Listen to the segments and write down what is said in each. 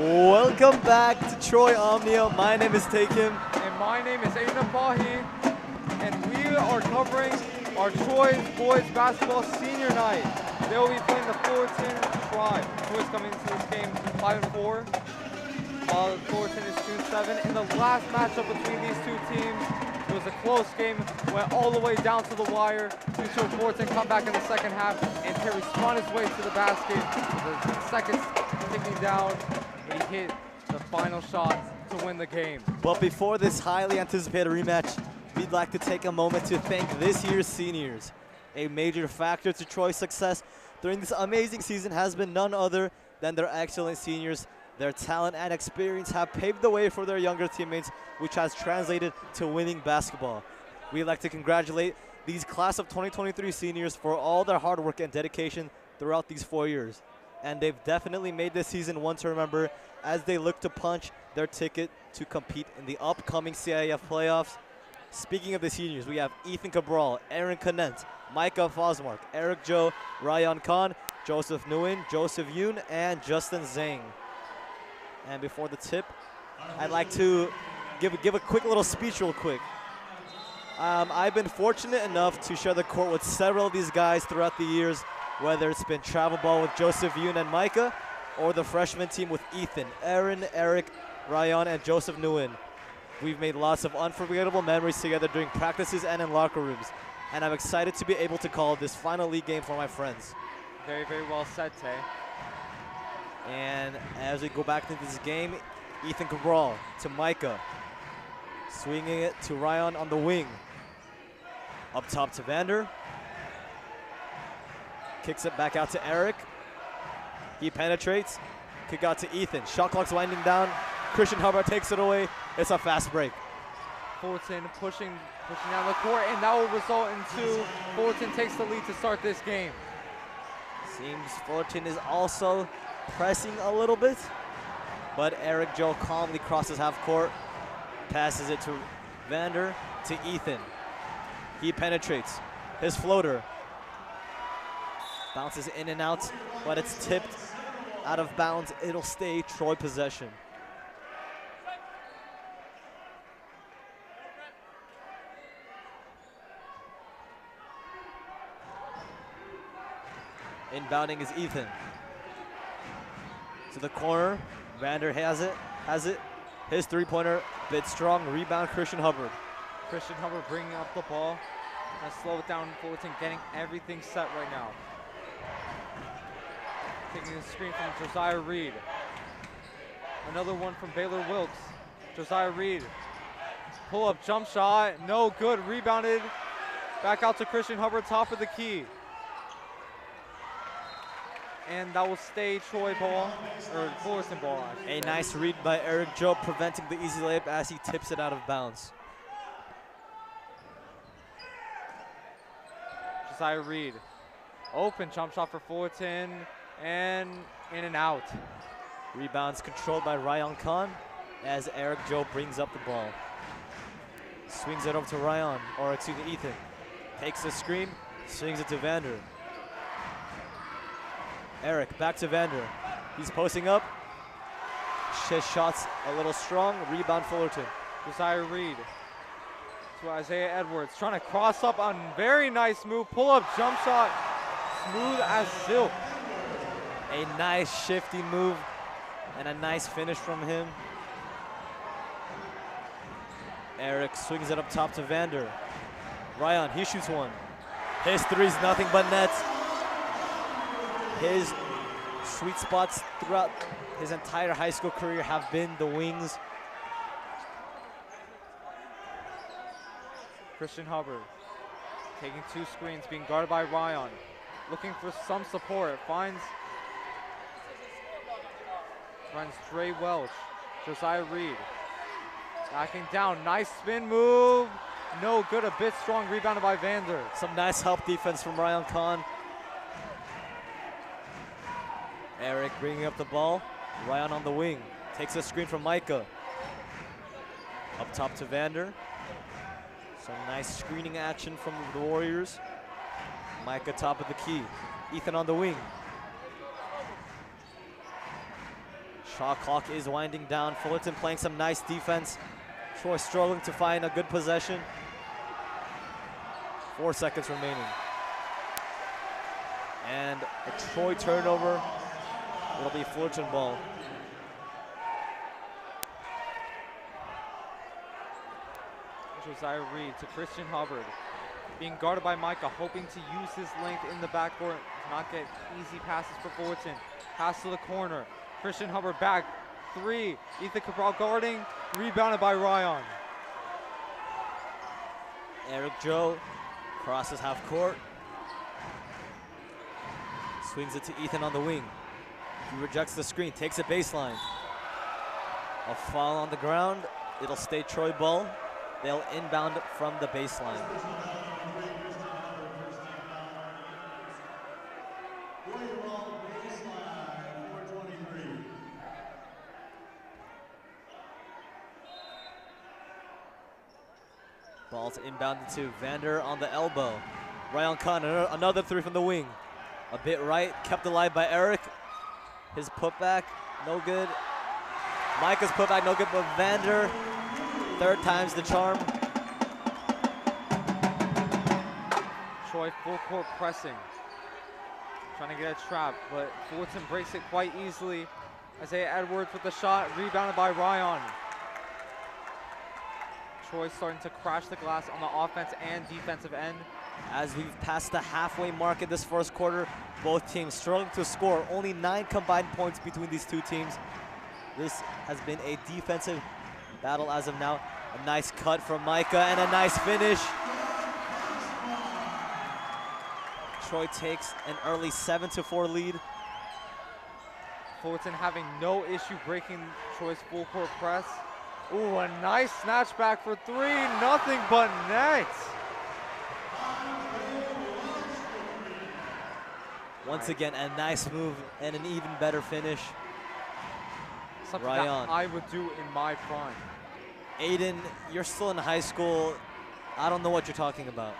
Welcome back to Troy Omnia. My name is Takim. And my name is Aiden Bahi, and we are covering our Troy boys basketball senior night. They will be playing the Fullerton Tribe. Troy's coming into this game 5-4, while Fullerton is 2-7. In the last matchup between these two teams, it was a close game, went all the way down to the wire. We showed Fullerton come back in the second half, and Terry spun his way to the basket. The seconds ticking down. He hit the final shot to win the game. But before this highly anticipated rematch, we'd like to take a moment to thank this year's seniors. A major factor to Troy's success during this amazing season has been none other than their excellent seniors. Their talent and experience have paved the way for their younger teammates, which has translated to winning basketball. We'd like to congratulate these class of 2023 seniors for all their hard work and dedication throughout these 4 years. And they've definitely made this season one to remember as they look to punch their ticket to compete in the upcoming CIF playoffs. Speaking of the seniors, we have Ethan Cabral, Aaron Canent, Micah Fosmark, Eric Joe, Ryan Khan, Joseph Nguyen, Joseph Yoon, and Justin Zhang. And before the tip, I'd like to give a quick little speech real quick. I've been fortunate enough to share the court with several of these guys throughout the years, whether it's been travel ball with Joseph Yoon and Micah, or the freshman team with Ethan, Aaron, Eric, Ryan, and Joseph Nguyen. We've made lots of unforgettable memories together during practices and in locker rooms, and I'm excited to be able to call this final league game for my friends. Very, very well said, Tay. And as we go back into this game, Ethan Cabral to Micah, swinging it to Ryan on the wing. Up top to Vander. Kicks it back out to Eric. He penetrates. Kick out to Ethan. Shot clock's winding down. Christian Hubbard takes it away. It's a fast break. Fullerton pushing down the court, and that will result into Fullerton takes the lead to start this game. Seems Fullerton is also pressing a little bit, but Eric Joe calmly crosses half court, passes it to Vander, to Ethan. He penetrates. His floater bounces in and out, but it's tipped out of bounds. It'll stay Troy possession. Inbounding is Ethan. To the corner, Vander has it. His three-pointer, bit strong, rebound Christian Hubbard. Christian Hubbard bringing up the ball. Gonna slow it down, Fullerton getting everything set right now. Taking the screen from Josiah Reed. Another one from Baylor Wilkes. Josiah Reed. Pull-up jump shot, no good, rebounded. Back out to Christian Hubbard, top of the key. And that will stay Troy ball, or Fullerton ball. A nice read by Eric Joe, preventing the easy layup as he tips it out of bounds. Josiah Reed. Open jump shot for Fullerton, and in and out. Rebounds controlled by Ryan Khan as Eric Joe brings up the ball. Swings it over to Ryan, or excuse me, Ethan. Takes the screen, swings it to Vander. Eric back to Vander. He's posting up. His shot's a little strong. Rebound Fullerton. Josiah Reed to Isaiah Edwards. Trying to cross up on very nice move. Pull up jump shot. Smooth as silk. A nice shifty move and a nice finish from him. Eric swings it up top to Vander. Ryan, he shoots one. His three's nothing but nets. His sweet spots throughout his entire high school career have been the wings. Christian Hubbard taking two screens, being guarded by Ryan. Looking for some support, finds Dre Welch. Josiah Reed backing down, nice spin move. No good, a bit strong, rebounded by Vander. Some nice help defense from Ryan Khan. Eric bringing up the ball. Ryan on the wing. Takes a screen from Micah. Up top to Vander. Some nice screening action from the Warriors. Micah top of the key. Ethan on the wing. Shot clock is winding down. Fullerton playing some nice defense. Troy struggling to find a good possession. 4 seconds remaining. And a Troy turnover. It'll be Fullerton ball. Josiah Reed to Christian Hubbard. Being guarded by Micah, hoping to use his length in the backcourt to not get easy passes for Fullerton. Pass to the corner. Christian Hubbard back. 3. Ethan Cabral guarding. Rebounded by Ryan. Eric Joe crosses half court. Swings it to Ethan on the wing. He rejects the screen, takes a baseline. A foul on the ground. It'll stay Troy ball. They'll inbound from the baseline. Ball's inbounded to Vander on the elbow. Ryan Khan, another 3 from the wing. A bit right, kept alive by Eric. His putback, no good. Micah's putback, no good, but Vander, 3rd time's the charm. Troy full court pressing. Trying to get a trap, but Fullerton breaks it quite easily. Isaiah Edwards with the shot, rebounded by Ryan. Troy starting to crash the glass on the offense and defensive end. As we've passed the halfway mark in this first quarter, both teams struggling to score. Only 9 combined points between these two teams. This has been a defensive battle as of now. A nice cut from Micah and a nice finish. Troy takes an early 7-4 lead. Fullerton having no issue breaking Troy's full court press. Ooh, a nice snatch back for 3, nothing but net. Once again, a nice move and an even better finish. Something Ryan. that I would do in my prime. Aiden, you're still in high school. I don't know what you're talking about.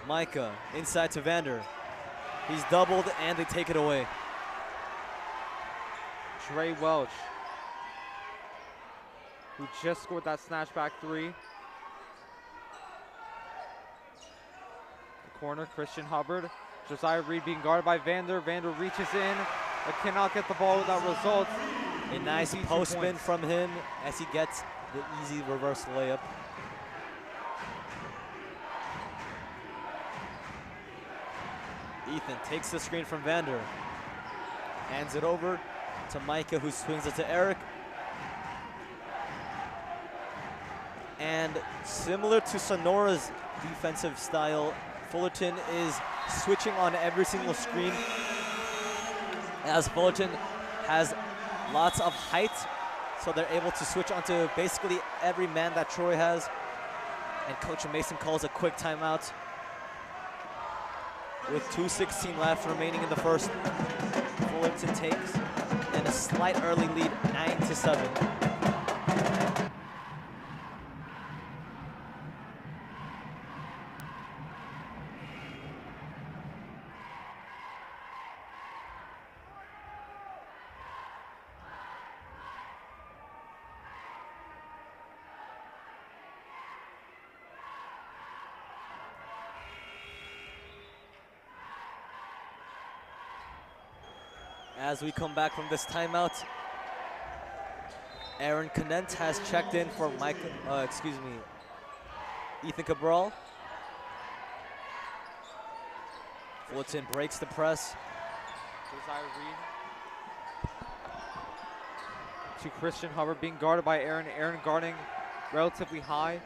Micah, inside to Vander. He's doubled and they take it away. Trey Welch, who just scored that snatchback 3. The corner, Christian Hubbard. Josiah Reed being guarded by Vander. Vander reaches in, but cannot get the ball without results. A nice post spin from him as he gets the easy reverse layup. Ethan takes the screen from Vander. Hands it over to Micah, who swings it to Eric. And similar to Sonora's defensive style, Fullerton is switching on every single screen, as Fullerton has lots of height, so they're able to switch onto basically every man that Troy has. And Coach Mason calls a quick timeout with 2:16 left remaining in the first. Fullerton takes in a slight early lead, 9-7. As we come back from this timeout, Aaron Conant has checked in for Ethan Cabral. Fullerton breaks the press. Josiah Reed to Christian Hubbard, being guarded by Aaron. Aaron guarding relatively high.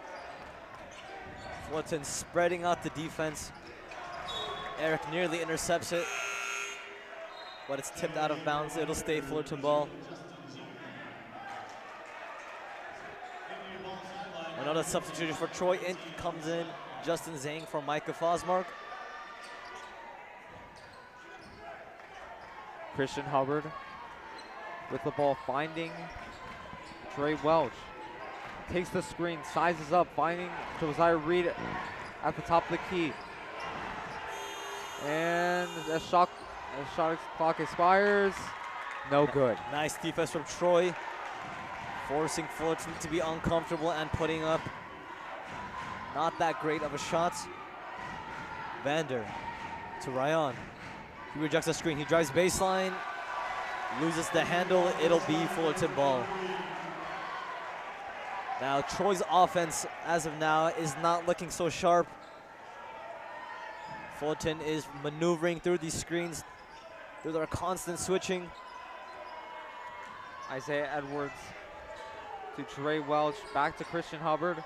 Fullerton spreading out the defense. Eric nearly intercepts it, but it's tipped out of bounds. It'll stay Fullerton ball. Another substitution for Troy. In comes in Justin Zhang for Micah Fosmark. Christian Hubbard with the ball, finding Trey Welch. Takes the screen, sizes up, finding Josiah Reed at the top of the key. And a shot Shot clock expires. No good. Nice defense from Troy, forcing Fullerton to be uncomfortable and putting up not that great of a shot. Vander to Ryan. He rejects the screen. He drives baseline, loses the handle. It'll be Fullerton ball. Now Troy's offense, as of now, is not looking so sharp. Fullerton is maneuvering through these screens, through their constant switching. Isaiah Edwards to Trey Welch, back to Christian Hubbard.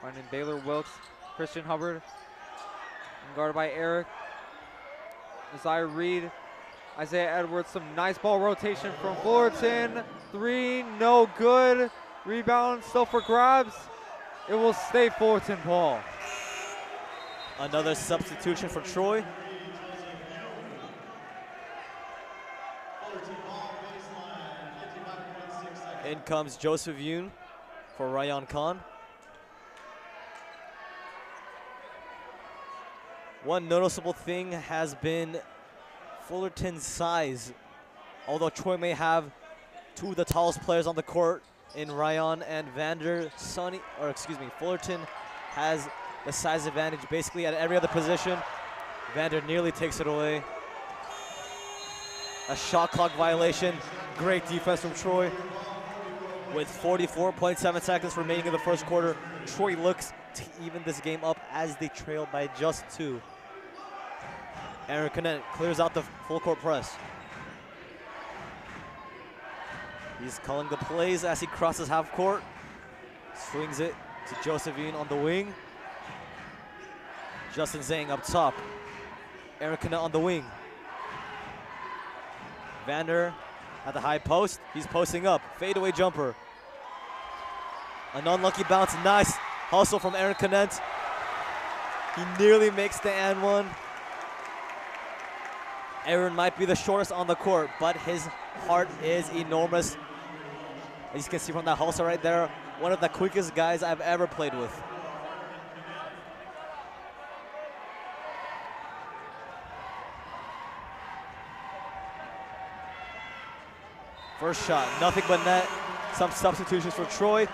Finding Baylor Wilkes, Christian Hubbard, and guarded by Eric. Isaiah Reed, Isaiah Edwards, some nice ball rotation from Fullerton. 3, no good. Rebound still for grabs. It will stay Fullerton ball. Another substitution for Troy. In comes Joseph Yoon for Ryan Khan. One noticeable thing has been Fullerton's size. Although Troy may have two of the tallest players on the court in Ryan and Vander, Fullerton has the size advantage basically at every other position. Vander nearly takes it away. A shot clock violation. Great defense from Troy. With 44.7 seconds remaining in the first quarter, Troy looks to even this game up as they trail by just 2. Aaron Canet clears out the full court press. He's calling the plays as he crosses half court. Swings it to Josephine on the wing. Justin Zhang up top. Aaron Canet on the wing. Vander at the high post. He's posting up. Fadeaway jumper. An unlucky bounce. Nice hustle from Aaron Canet. He nearly makes the and one. Aaron might be the shortest on the court, but his heart is enormous. As you can see from that hustle right there, one of the quickest guys I've ever played with. First shot, nothing but net. Some substitutions for Troy.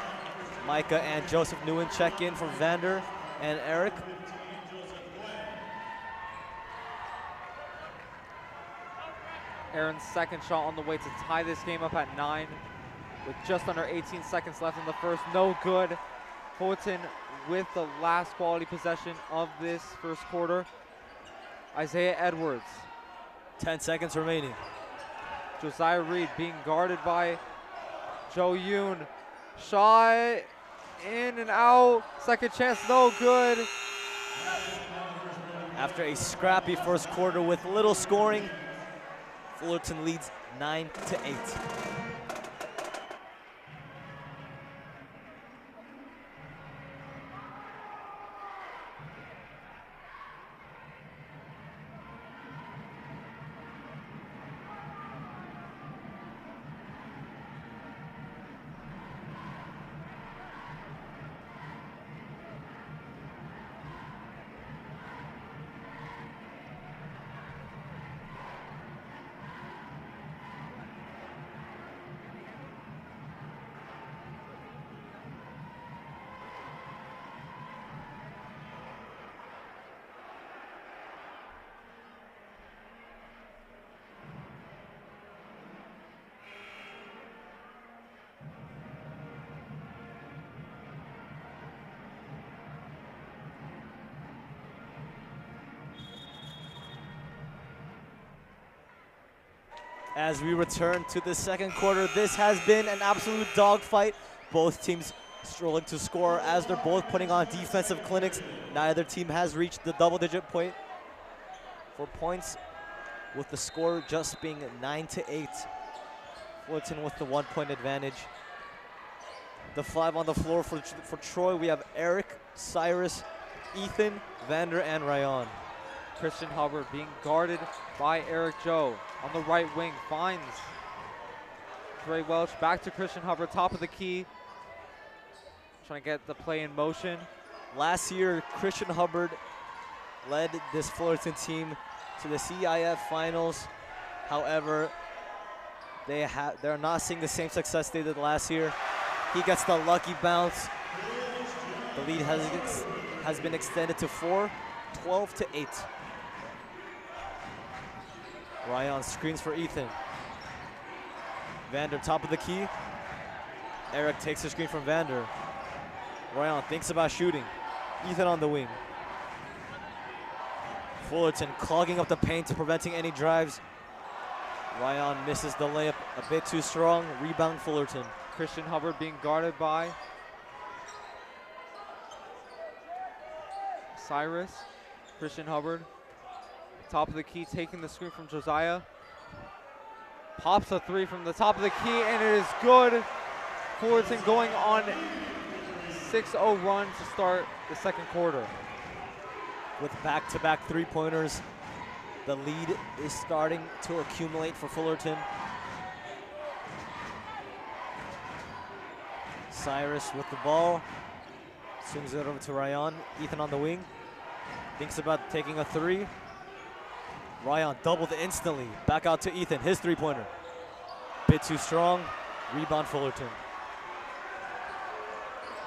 Micah and Joseph Nguyen check in for Vander and Eric. Aaron's second shot on the way to tie this game up at 9 with just under 18 seconds left in the first. No good. Fullerton with the last quality possession of this first quarter. Isaiah Edwards. 10 seconds remaining. Josiah Reed being guarded by Joe Yoon. Shot in and out. Second chance, no good. After a scrappy first quarter with little scoring, Fullerton leads 9-8. As we return to the second quarter, this has been an absolute dogfight. Both teams struggling to score as they're both putting on defensive clinics. Neither team has reached the double-digit point for points, with the score just being 9-8. Fullerton with the 1-point advantage. The 5 on the floor for Troy, we have Eric, Cyrus, Ethan, Vander, and Ryan. Christian Hubbard being guarded by Eric Joe. On the right wing, finds Trey Welch. Back to Christian Hubbard, top of the key. Trying to get the play in motion. Last year, Christian Hubbard led this Fullerton team to the CIF finals. However, they're not seeing the same success they did last year. He gets the lucky bounce. The lead has been extended to 4, 12 to 8. Ryan screens for Ethan. Vander, top of the key. Eric takes the screen from Vander. Ryan thinks about shooting. Ethan on the wing. Fullerton clogging up the paint, preventing any drives. Ryan misses the layup a bit too strong. Rebound Fullerton. Christian Hubbard being guarded by Cyrus. Christian Hubbard, top of the key, taking the screen from Josiah. Pops a three from the top of the key, and it is good. Fullerton going on 6-0 run to start the second quarter. With back-to-back three-pointers, the lead is starting to accumulate for Fullerton. Cyrus with the ball, swings it over to Ryan. Ethan on the wing, thinks about taking a three. Ryan doubled instantly, back out to Ethan, his three-pointer. Bit too strong, rebound Fullerton.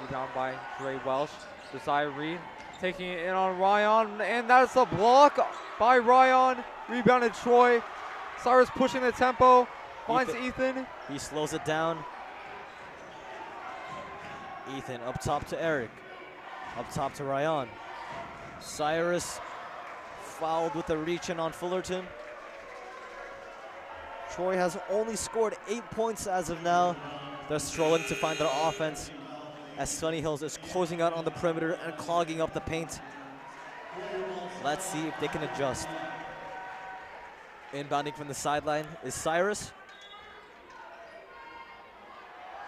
Rebound by Dre Welsh. Josiah Reed taking it in on Ryan, and that's a block by Ryan. Rebounded Troy. Cyrus pushing the tempo, finds Ethan. He slows it down. Ethan up top to Eric. Up top to Ryan. Cyrus fouled with the reach-in on Fullerton. Troy has only scored 8 points as of now. They're struggling to find their offense as Sunny Hills is closing out on the perimeter and clogging up the paint. Let's see if they can adjust. Inbounding from the sideline is Cyrus.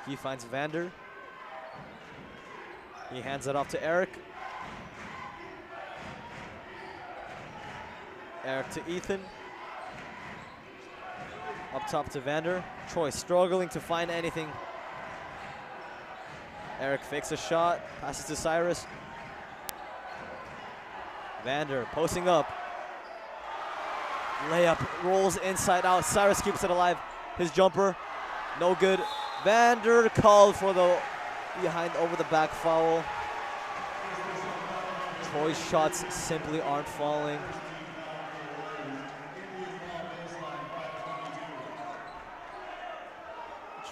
He finds Vander. He hands it off to Eric. Eric to Ethan. Up top to Vander. Troy struggling to find anything. Eric fakes a shot, passes to Cyrus. Vander posting up. Layup rolls inside out. Cyrus keeps it alive. His jumper, no good. Vander called for the behind over the back foul. Troy's shots simply aren't falling.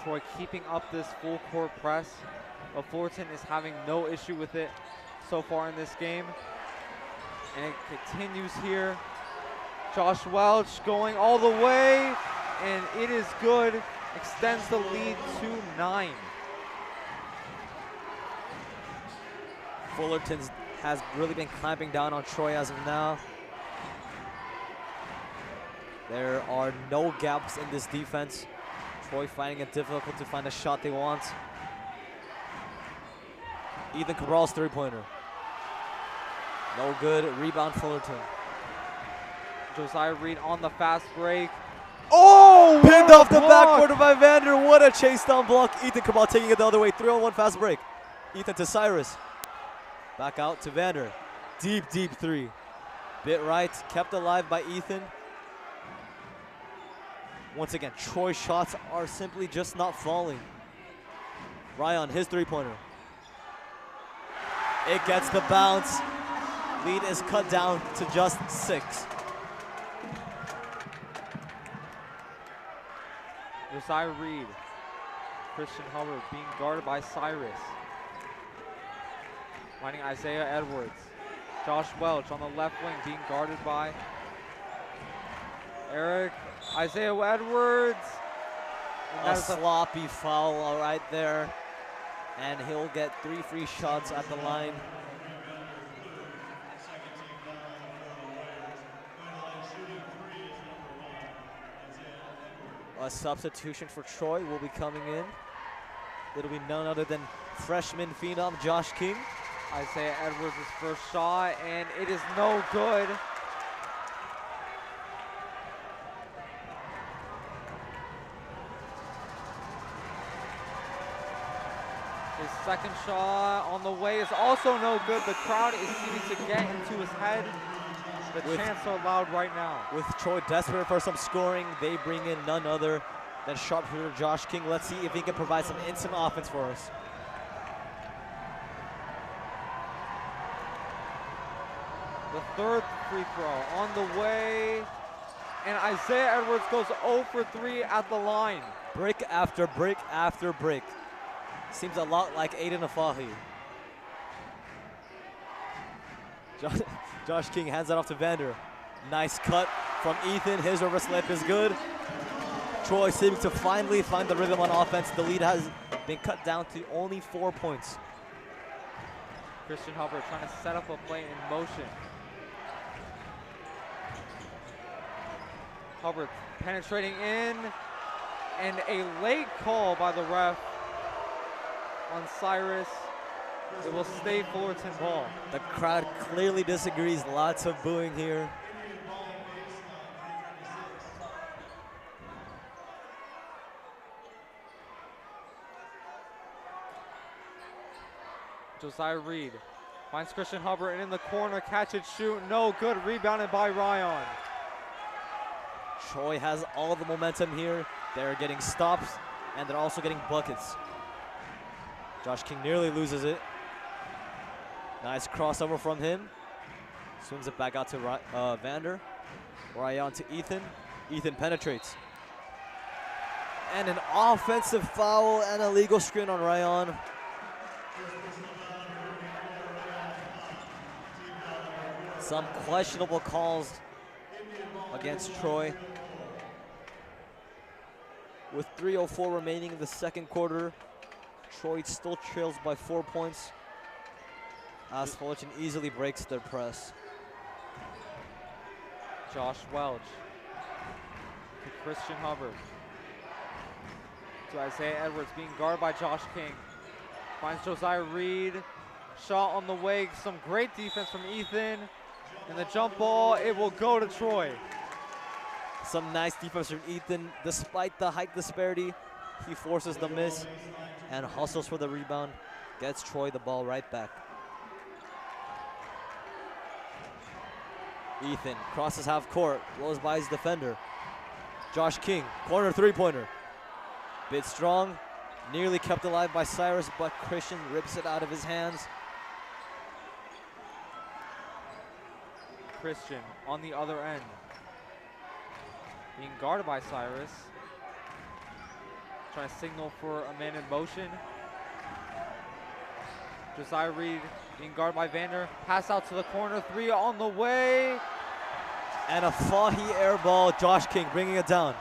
Troy keeping up this full court press, but Fullerton is having no issue with it so far in this game. And it continues here. Josh Welch going all the way, and it is good. Extends the lead to 9. Fullerton has really been clamping down on Troy as of now. There are no gaps in this defense. Troy finding it difficult to find a shot they want. Ethan Cabral's three-pointer. No good, rebound Fullerton. Josiah Reed on the fast break. Oh! Pinned off the backboard by Vander. What a chase down block. Ethan Cabral taking it the other way. 3-on-1 fast break. Ethan to Cyrus. Back out to Vander. Deep, deep three. Bit right, kept alive by Ethan. Once again, Troy's shots are simply just not falling. Ryan, his three-pointer. It gets the bounce. Lead is cut down to just 6. Josiah Reed. Christian Hubbard being guarded by Cyrus. Finding Isaiah Edwards. Josh Welch on the left wing being guarded by Eric. Isaiah Edwards. A sloppy foul right there. And he'll get 3 free shots at the line. A substitution for Troy will be coming in. It'll be none other than freshman phenom Josh King. Isaiah Edwards' first shot, and it is no good. His second shot on the way is also no good. The crowd is seeming to get into his head. The chants are loud right now. With Troy desperate for some scoring, they bring in none other than sharpshooter Josh King. Let's see if he can provide some instant offense for us. The third free throw on the way, and Isaiah Edwards goes 0 for 3 at the line. Brick after brick after brick. Seems a lot like Aiden Afahi. Josh King hands it off to Vander. Nice cut from Ethan. His reverse layup is good. Troy seeming to finally find the rhythm on offense. The lead has been cut down to only 4 points. Christian Hubbard trying to set up a play in motion. Hubbard penetrating in, and a late call by the ref on Cyrus. It will stay Fullerton ball. The crowd clearly disagrees. Lots of booing here. Josiah Reed finds Christian Hubbard, and in the corner, catch and shoot, no good, rebounded by Ryan. Troy has all the momentum here. They're getting stops, and they're also getting buckets. Josh King nearly loses it. Nice crossover from him. Swings it back out to Vander. Ryan to Ethan. Ethan penetrates. And an offensive foul and a legal screen on Ryan. Some questionable calls against Troy. With 3:04 remaining in the second quarter, Troy still trails by 4 points, as Fullerton easily breaks their press. Josh Welch to Christian Hubbard. To Isaiah Edwards, being guarded by Josh King. Finds Josiah Reed. Shot on the way. Some great defense from Ethan. And the jump ball, it will go to Troy. Some nice defense from Ethan. Despite the height disparity, he forces the miss and hustles for the rebound. Gets Troy the ball right back. Ethan crosses half court, blows by his defender. Josh King, corner three-pointer. Bit strong, nearly kept alive by Cyrus, but Christian rips it out of his hands. Christian on the other end. Being guarded by Cyrus. Trying to signal for a man in motion. Josiah Reed being guarded by Vander. Pass out to the corner, three on the way. And a Fahy air ball, Josh King bringing it down.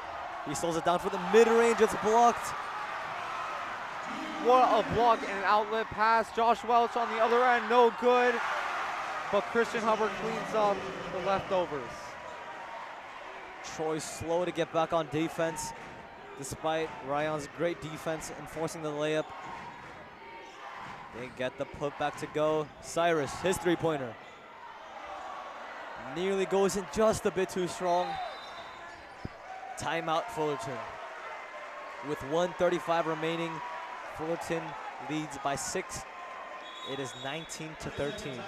He slows it down for the mid-range, it's blocked. What a block and an outlet pass. Josh Welch on the other end, no good. But Christian Hubbard cleans up the leftovers. Troy slow to get back on defense, despite Ryan's great defense enforcing the layup. They get the putback to go. Cyrus, his three-pointer. Nearly goes in just a bit too strong. Timeout Fullerton. With 1:35 remaining, Fullerton leads by 6. It is 19-13.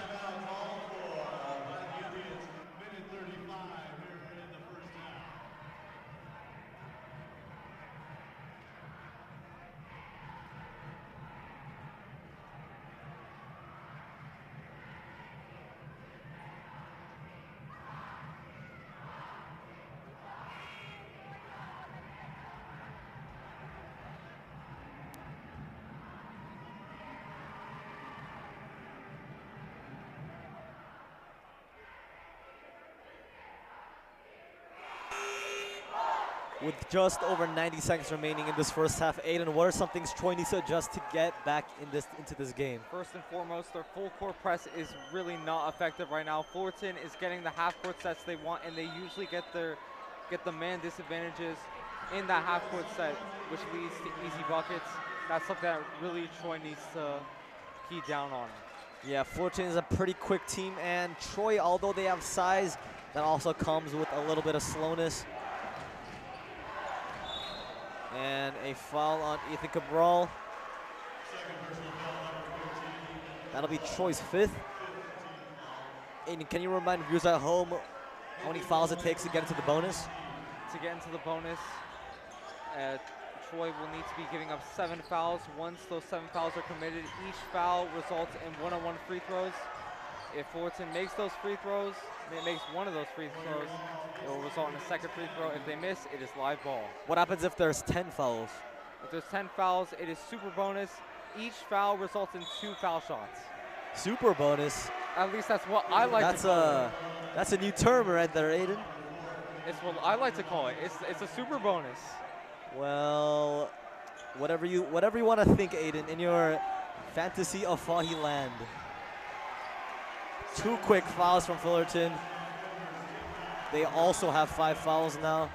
With just over 90 seconds remaining in this first half, Aiden, what are some things Troy needs to adjust to get back into this game? First and foremost, their full court press is really not effective right now. Fullerton is getting the half court sets they want, and they usually get the man disadvantages in that half court set, which leads to easy buckets. That's something that really Troy needs to key down on. Yeah, Fullerton is a pretty quick team, and Troy, although they have size, that also comes with a little bit of slowness. And a foul on Ethan Cabral. That'll be Troy's 5th. And can you remind viewers at home How many fouls it takes to get into the bonus? To get into the bonus, Troy will need to be giving up 7 fouls. Once those 7 fouls are committed, each foul results in one-on-one free throws. If Fullerton makes those free throws, makes one of those free throws, it will result in a second free throw. If they miss, it is live ball. What happens if there's 10 fouls? If there's 10 fouls, it is super bonus. Each foul results in 2 foul shots. Super bonus. At least that's what I like to call it. That's a new term right there, Aiden. It's what I like to call it. It's a super bonus. Well, whatever you want to think, Aiden, in your fantasy of Fahi land. 2 quick fouls from Fullerton. They also have 5 fouls now.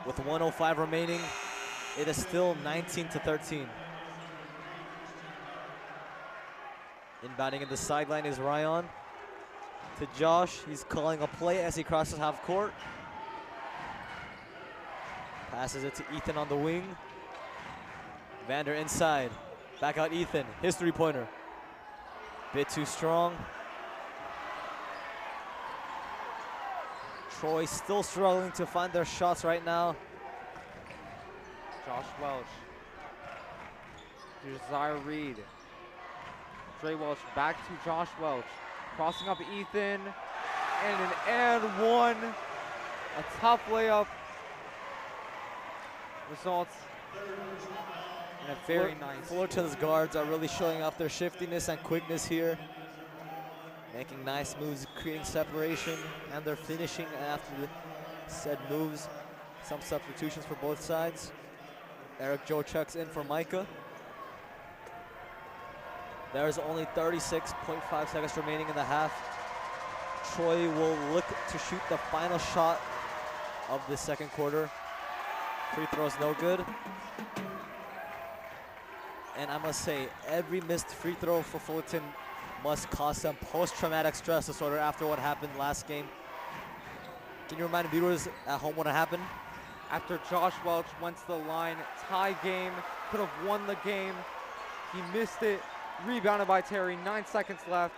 With 1:05 remaining, it is still 19-13. Inbounding in the sideline is Ryan. To Josh, he's calling a play as he crosses half court. Passes it to Ethan on the wing. Vander inside. Back out Ethan, his three-pointer. Bit too strong. Troy still struggling to find their shots right now. Josh Welch. Desire Reed. Dre Welch back to Josh Welch. Crossing up Ethan. And an and one. A tough layup. Results in a very nice. Fullerton's guards are really showing off their shiftiness and quickness here. Making nice moves, creating separation, and they're finishing after the said moves. Some substitutions for both sides. Eric Joe checks in for Micah. There's only 36.5 seconds remaining in the half. Troy will look to shoot the final shot of the second quarter. Free throw's no good. And I must say, every missed free throw for Fullerton must cause some post-traumatic stress disorder after what happened last game. Can you remind viewers at home what happened? After Josh Welch went to the line, tie game, could have won the game. He missed it, rebounded by Terry, 9 seconds left.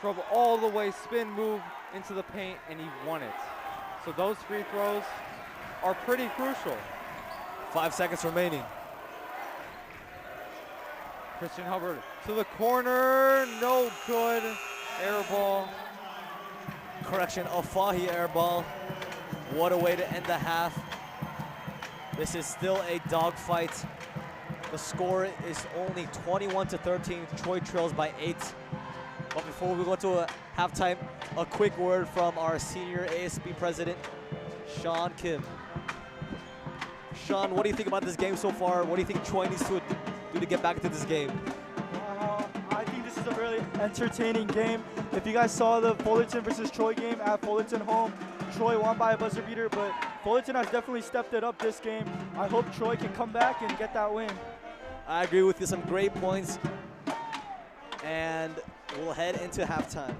Drove all the way, spin move into the paint, and he won it. So those free throws are pretty crucial. 5 seconds remaining. Christian Hubbard to the corner, no good. Air ball. Correction, Ofahi air ball. What a way to end the half. This is still a dogfight. The score is only 21-13. Troy trails by 8. But before we go to a halftime, a quick word from our senior ASB president, Sean Kim. Sean, what do you think about this game so far? What do you think Troy needs to do to get back into this game? I think this is a really entertaining game. If you guys saw the Fullerton versus Troy game at Fullerton home, Troy won by a buzzer beater, but Fullerton has definitely stepped it up this game. I hope Troy can come back and get that win. I agree with you. Some great points. And we'll head into halftime.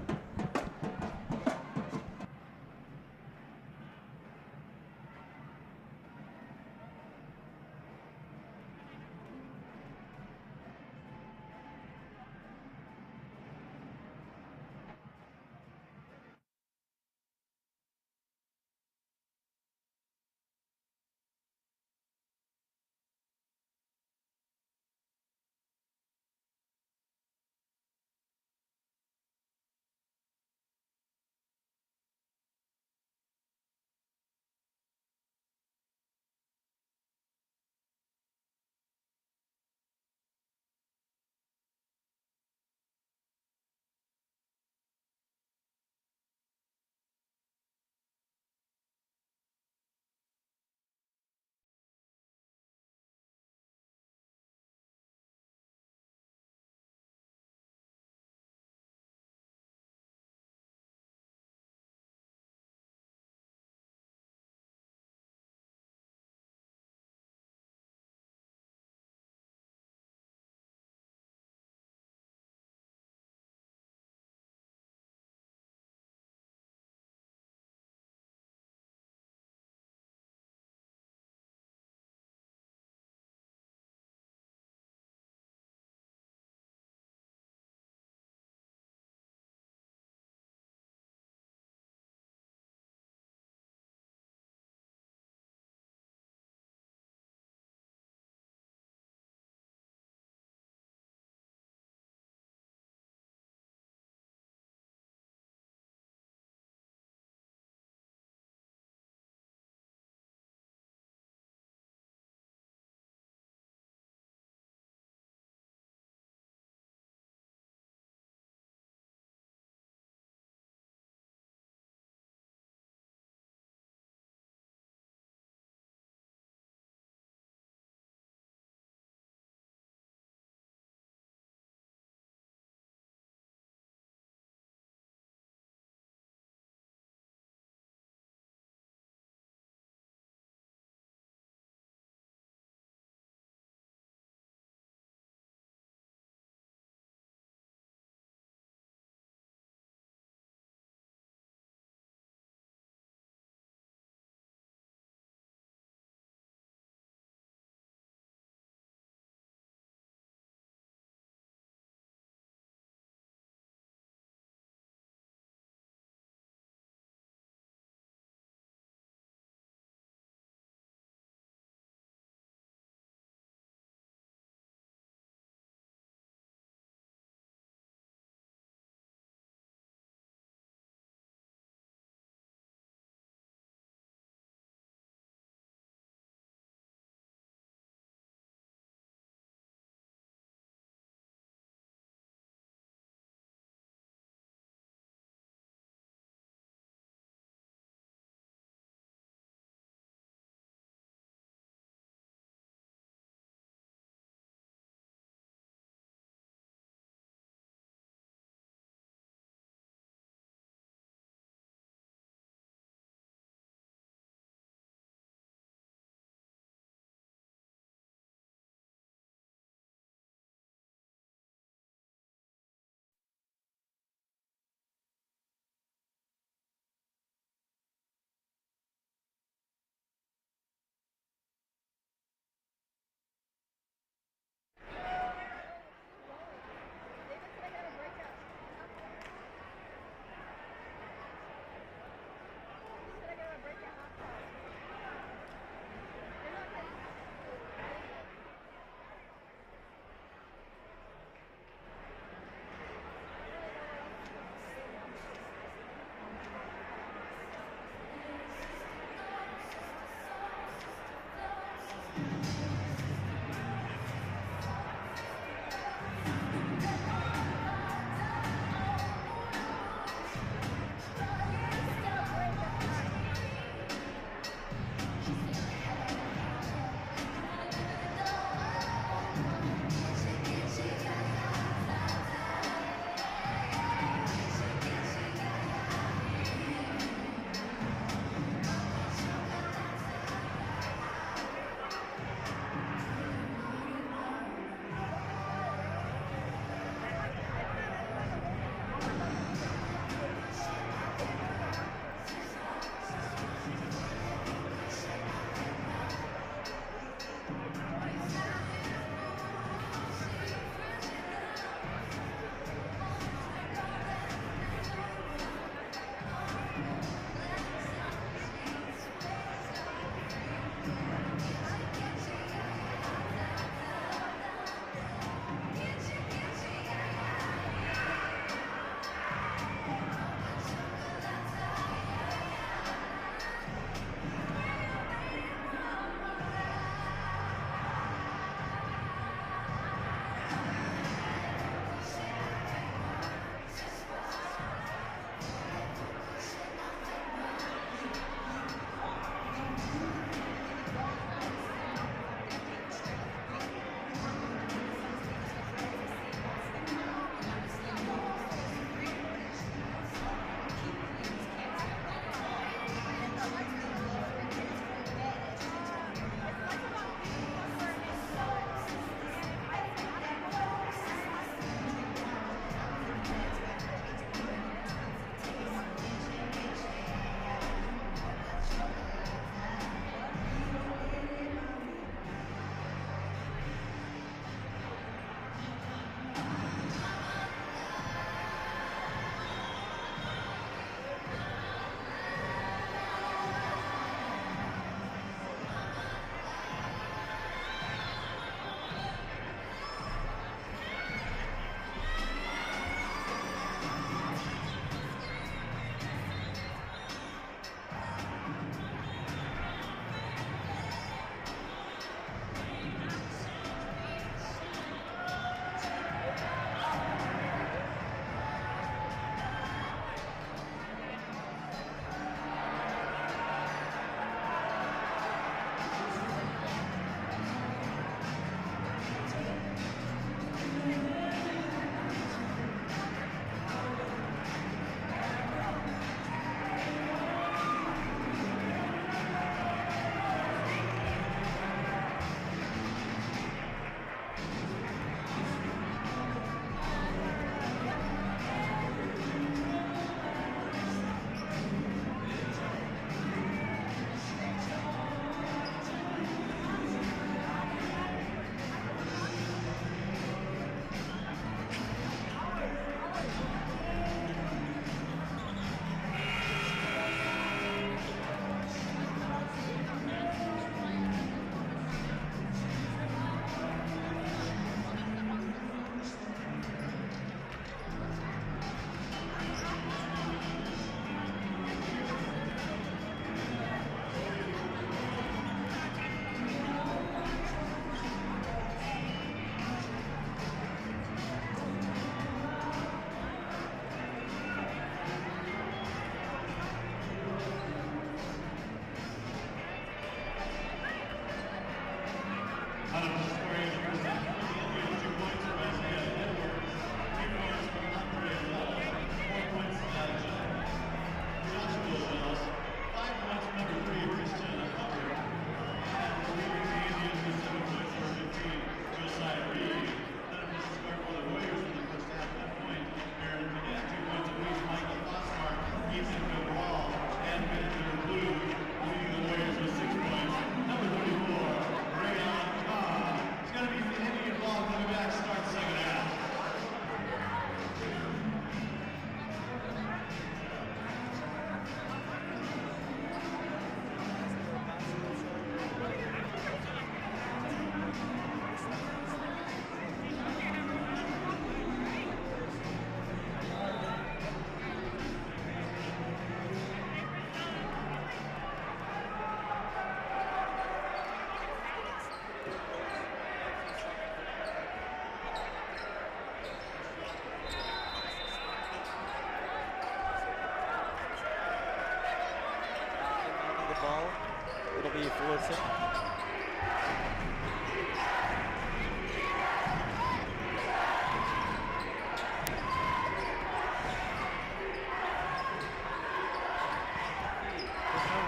It'll be Fullerton.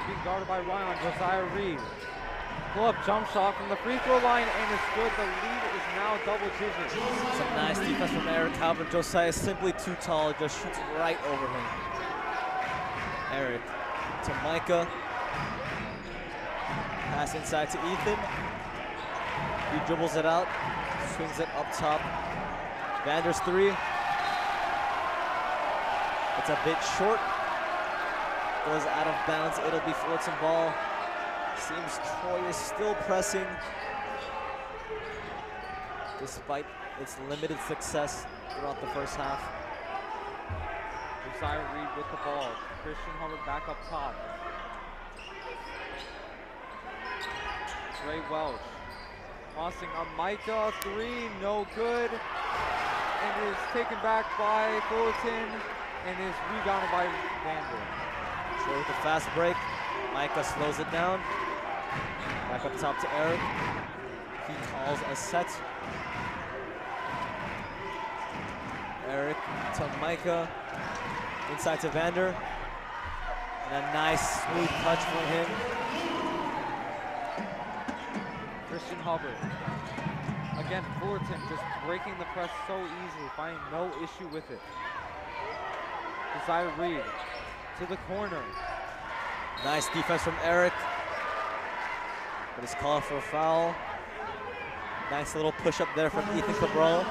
Being guarded by Ryan. Josiah Reed. Pull up jump shot from the free throw line, and it's good. The lead is now double digits. Some nice defense from Eric. However, Josiah is simply too tall, just shoots right over him. Eric to Micah. Pass inside to Ethan. He dribbles it out, swings it up top. Vander's three. It's a bit short. Goes out of bounds. It'll be Fullerton ball. Seems Troy is still pressing despite its limited success throughout the first half. Josiah Reed with the ball. Christian Hubbard back up top. Trey Welch crossing a Micah three, no good. And is taken back by Fullerton and is rebounded by Vander. Troy with a fast break. Micah slows it down. Back up top to Eric. He calls a set. Eric to Micah. Inside to Vander. And a nice smooth touch from him. Christian Hubbard. Again, Fullerton just breaking the press so easily, finding no issue with it. Josiah Reed to the corner. Nice defense from Eric. But he's called for a foul. Nice little push up there from Ethan Cabral.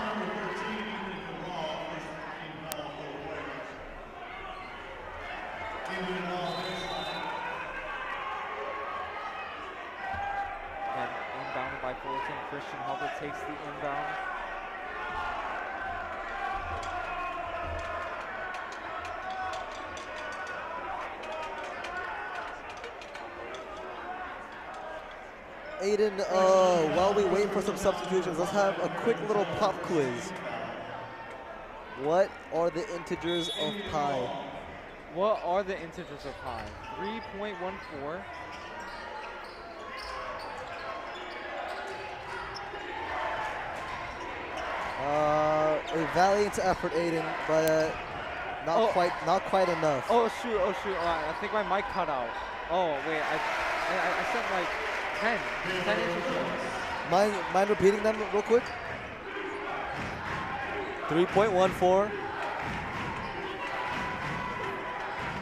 And inbounded by Fullerton. Christian Hubbard takes the inbound. Aiden, while we wait for some substitutions, let's have a quick little pop quiz. What are the integers of pi? What are the integers of pi? 3.14. A valiant effort, Aiden, but not quite enough. Oh shoot! I think my mic cut out. Oh wait, I sent like 10 integers. Mind repeating them real quick? 3.14.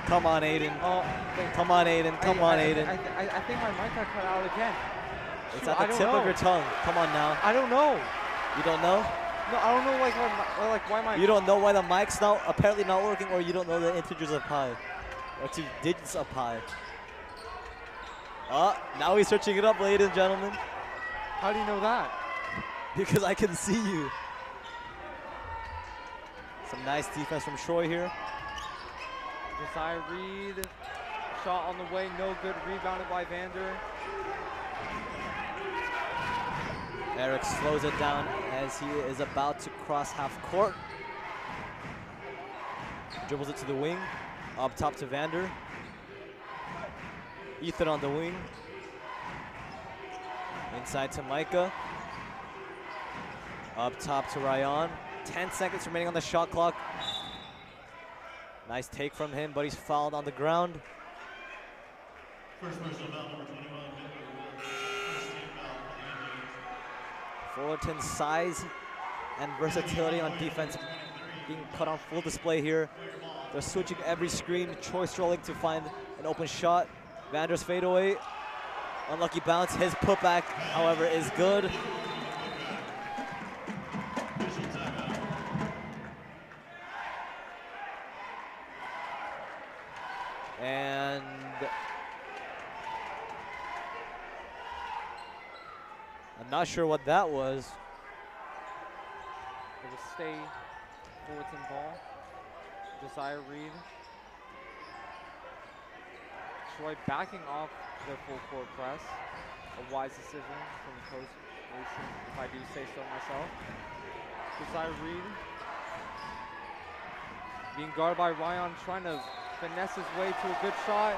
Come on, Aiden. Oh, wait. Come on, Aiden. Come on, Aiden. I think my mic got cut out again. It's Shoot, at the tip of your tongue. Come on now. I don't know. You don't know? No, I don't know why my. You don't know why the mic's apparently not working, or you don't know the integers of pi, or 2 digits of pi. Now he's searching it up, ladies and gentlemen. How do you know that? Because I can see you. Some nice defense from Troy here. Josiah Reed, shot on the way, no good. Rebounded by Vander. Eric slows it down as he is about to cross half court. Dribbles it to the wing. Up top to Vander. Ethan on the wing. Inside to Micah. Up top to Ryan. 10 seconds remaining on the shot clock. Nice take from him, but he's fouled on the ground. First personal foul, number 21. Fullerton's size and versatility on defense being put on full display here. They're switching every screen. Troy strolling to find an open shot. Vander's fadeaway. Unlucky bounce. His putback, however, is good. And I'm not sure what that was. It was stay Fullerton ball. Josiah Reed. Troy backing off their full court press. A wise decision from Coach Mason, if I do say so myself. Josiah Reed being guarded by Ryan, trying to finesse his way to a good shot.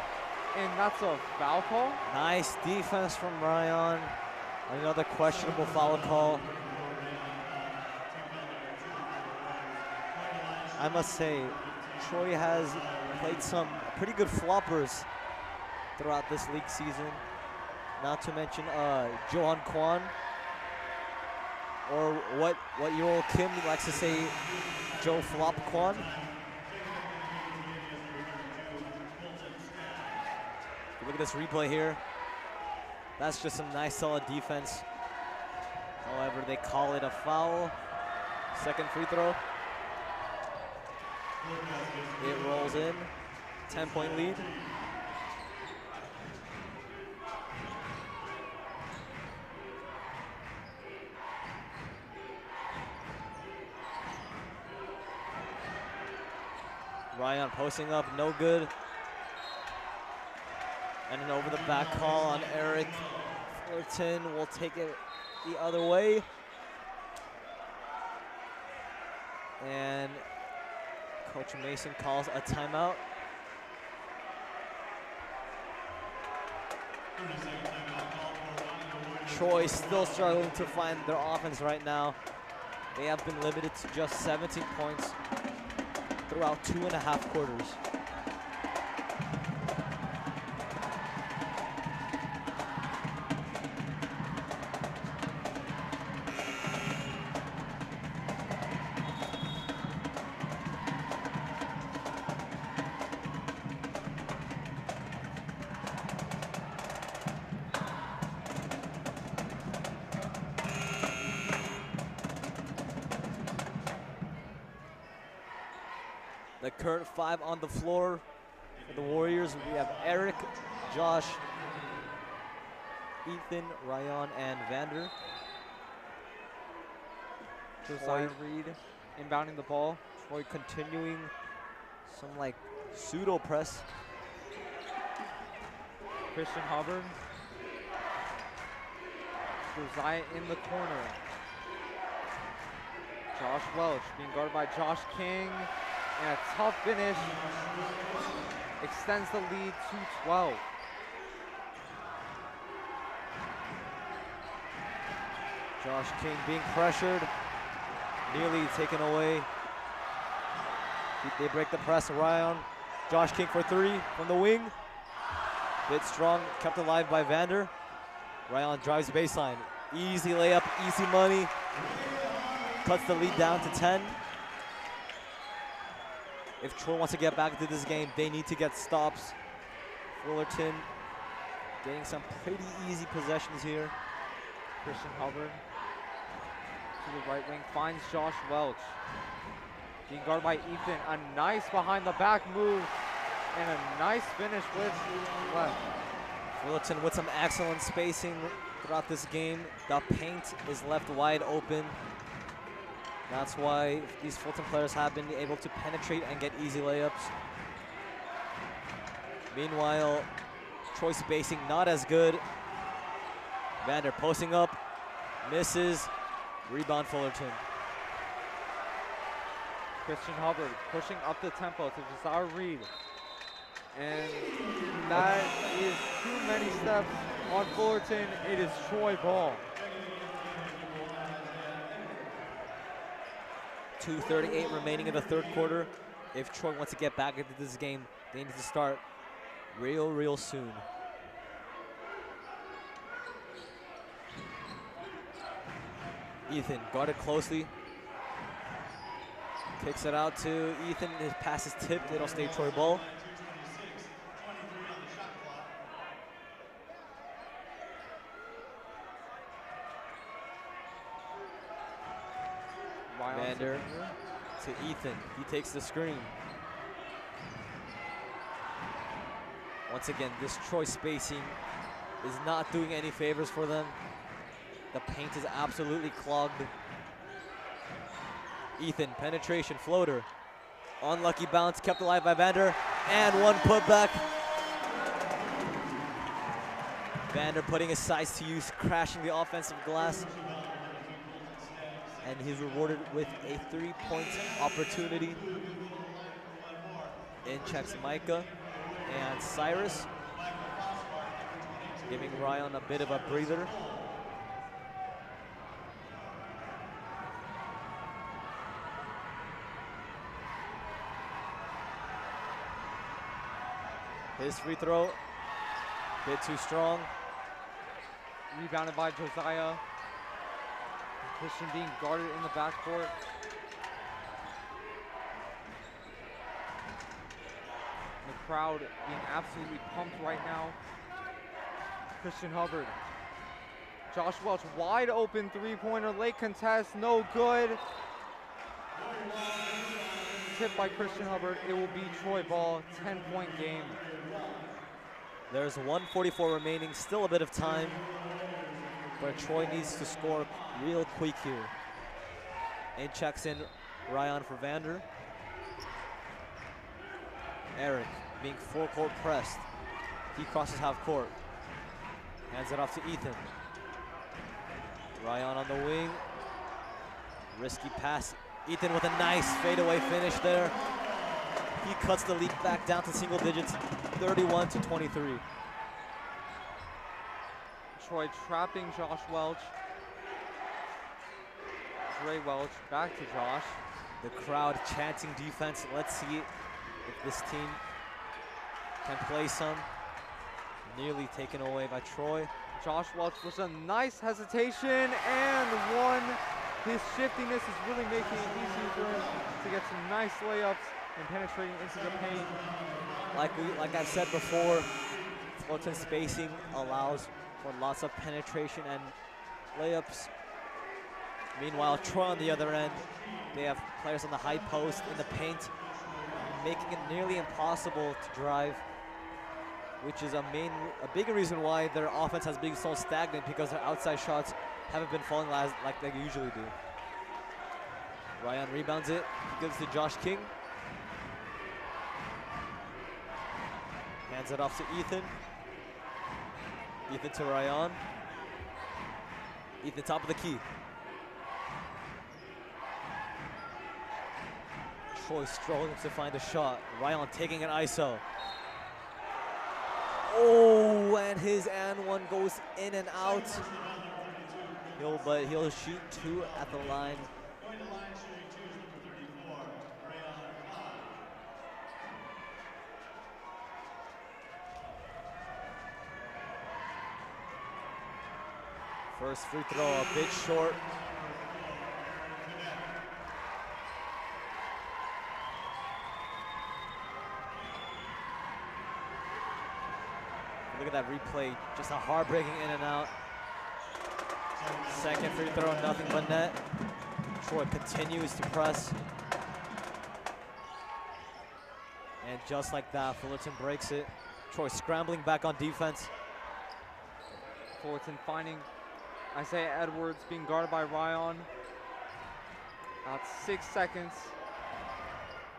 And that's a foul call. Nice defense from Ryan. Another questionable foul call. I must say, Troy has played some pretty good floppers throughout this league season. Not to mention Johan Kwan, or what Yoel Kim likes to say, Joe Flop Kwan. Look at this replay here. That's just some nice solid defense. However, they call it a foul. Second free throw. It rolls in. 10-point lead. Ryan posting up, no good. And an over the back call on Eric. Fullerton will take it the other way. And Coach Mason calls a timeout. Troy still struggling to find their offense right now. They have been limited to just 17 points throughout 2.5 quarters. The current 5 on the floor for the Warriors. We have Eric, Josh, Ethan, Ryan, and Vander. Josiah Reed inbounding the ball. Troy continuing some like pseudo press. Christian Hubbard. Josiah in the corner. Josh Welch being guarded by Josh King. And a tough finish extends the lead to 12. Josh King being pressured, nearly taken away. They break the press around. Josh King for 3 from the wing. Bit strong, kept alive by Vander. Ryan drives baseline. Easy layup, easy money. Cuts the lead down to 10. If Troy wants to get back into this game, they need to get stops. Fullerton getting some pretty easy possessions here. Christian Hubbard to the right wing, finds Josh Welch. Being guarded by Ethan, a nice behind the back move, and a nice finish with left. Fullerton with some excellent spacing throughout this game. The paint is left wide open. That's why these Fulton players have been able to penetrate and get easy layups. Meanwhile, Troy spacing not as good. Vander posting up, misses, rebound Fullerton. Christian Hubbard pushing up the tempo to Josiah Reed. And that is too many steps on Fullerton. It is Troy ball. 2:38 remaining in the third quarter. If Troy wants to get back into this game, they need to start real soon. Ethan guarded closely. Kicks it out to Ethan. His pass is tipped. It'll stay Troy ball. Vander to Ethan. He takes the screen. Once again, this Troy spacing is not doing any favors for them. The paint is absolutely clogged. Ethan, penetration, floater. Unlucky bounce, kept alive by Vander. And one putback. Vander putting his size to use, crashing the offensive glass. And he's rewarded with a 3-point opportunity. In checks Micah and Cyrus. giving Ryan a bit of a breather. His free throw, bit too strong. Rebounded by Josiah. Christian being guarded in the backcourt. The crowd being absolutely pumped right now. Christian Hubbard. Josh Welch, wide open three-pointer, late contest, no good. Tipped by Christian Hubbard. It will be Troy ball, 10-point game. There's 1:44 remaining, still a bit of time, but Troy needs to score real quick here. And checks in Ryan for Vander. Eric being full court pressed. He crosses half court. Hands it off to Ethan. Ryan on the wing. Risky pass. Ethan with a nice fadeaway finish there. He cuts the lead back down to single digits, 31-23. Troy trapping Josh Welch. Dre Welch back to Josh. The crowd chanting defense. Let's see if this team can play some. Nearly taken away by Troy. Josh Welch was a nice hesitation and one. His shiftiness is really making it easy for him to get some nice layups and penetrating into the paint. Like I've said before, Fullerton spacing allows for lots of penetration and layups. Meanwhile, Troy on the other end, they have players on the high post in the paint, making it nearly impossible to drive, which is a bigger reason why their offense has been so stagnant, because their outside shots haven't been falling like they usually do. Ryan rebounds it, he gives to Josh King. Hands it off to Ethan. Ethan to Ryan. Ethan top of the key. Troy struggling to find a shot. Ryan taking an ISO. Oh, and his and one goes in and out. He'll shoot two at the line. First free throw a bit short. Look at that replay, just a heartbreaking in and out. Second free throw, nothing but net. Troy continues to press. And just like that, Fullerton breaks it. Troy scrambling back on defense. Fullerton finding Isaiah Edwards being guarded by Ryan. About 6 seconds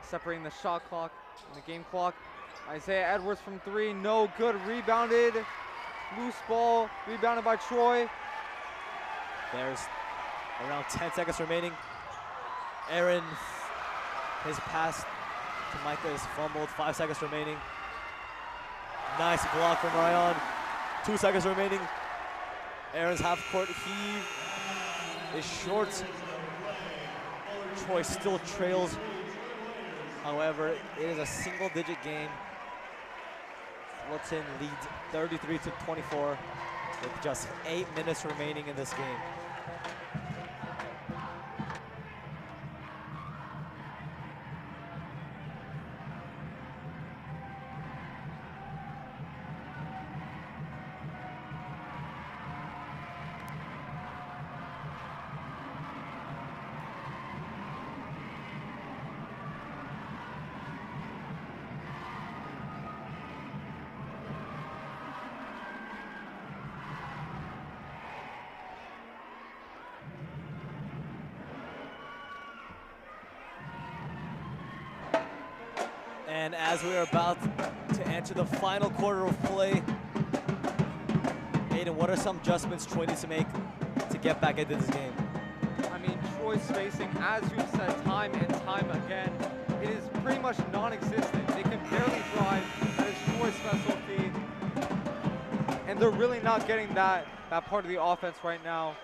separating the shot clock and the game clock. Isaiah Edwards from three, no good, rebounded. Loose ball, rebounded by Troy. There's around 10 seconds remaining. Aaron, his pass to Micah is fumbled, 5 seconds remaining. Nice block from Ryan, 2 seconds remaining. Aaron's half court heave is short. Troy still trails. However, it is a single digit game. Fullerton leads 33-24 with just 8 minutes remaining in this game. And as we are about to enter the final quarter of play, Aiden, what are some adjustments Troy needs to make to get back into this game? I mean, Troy's spacing, as you've said time and time again, it is pretty much non-existent. They can barely drive. That is Troy's specialty. And they're really not getting that part of the offense right now.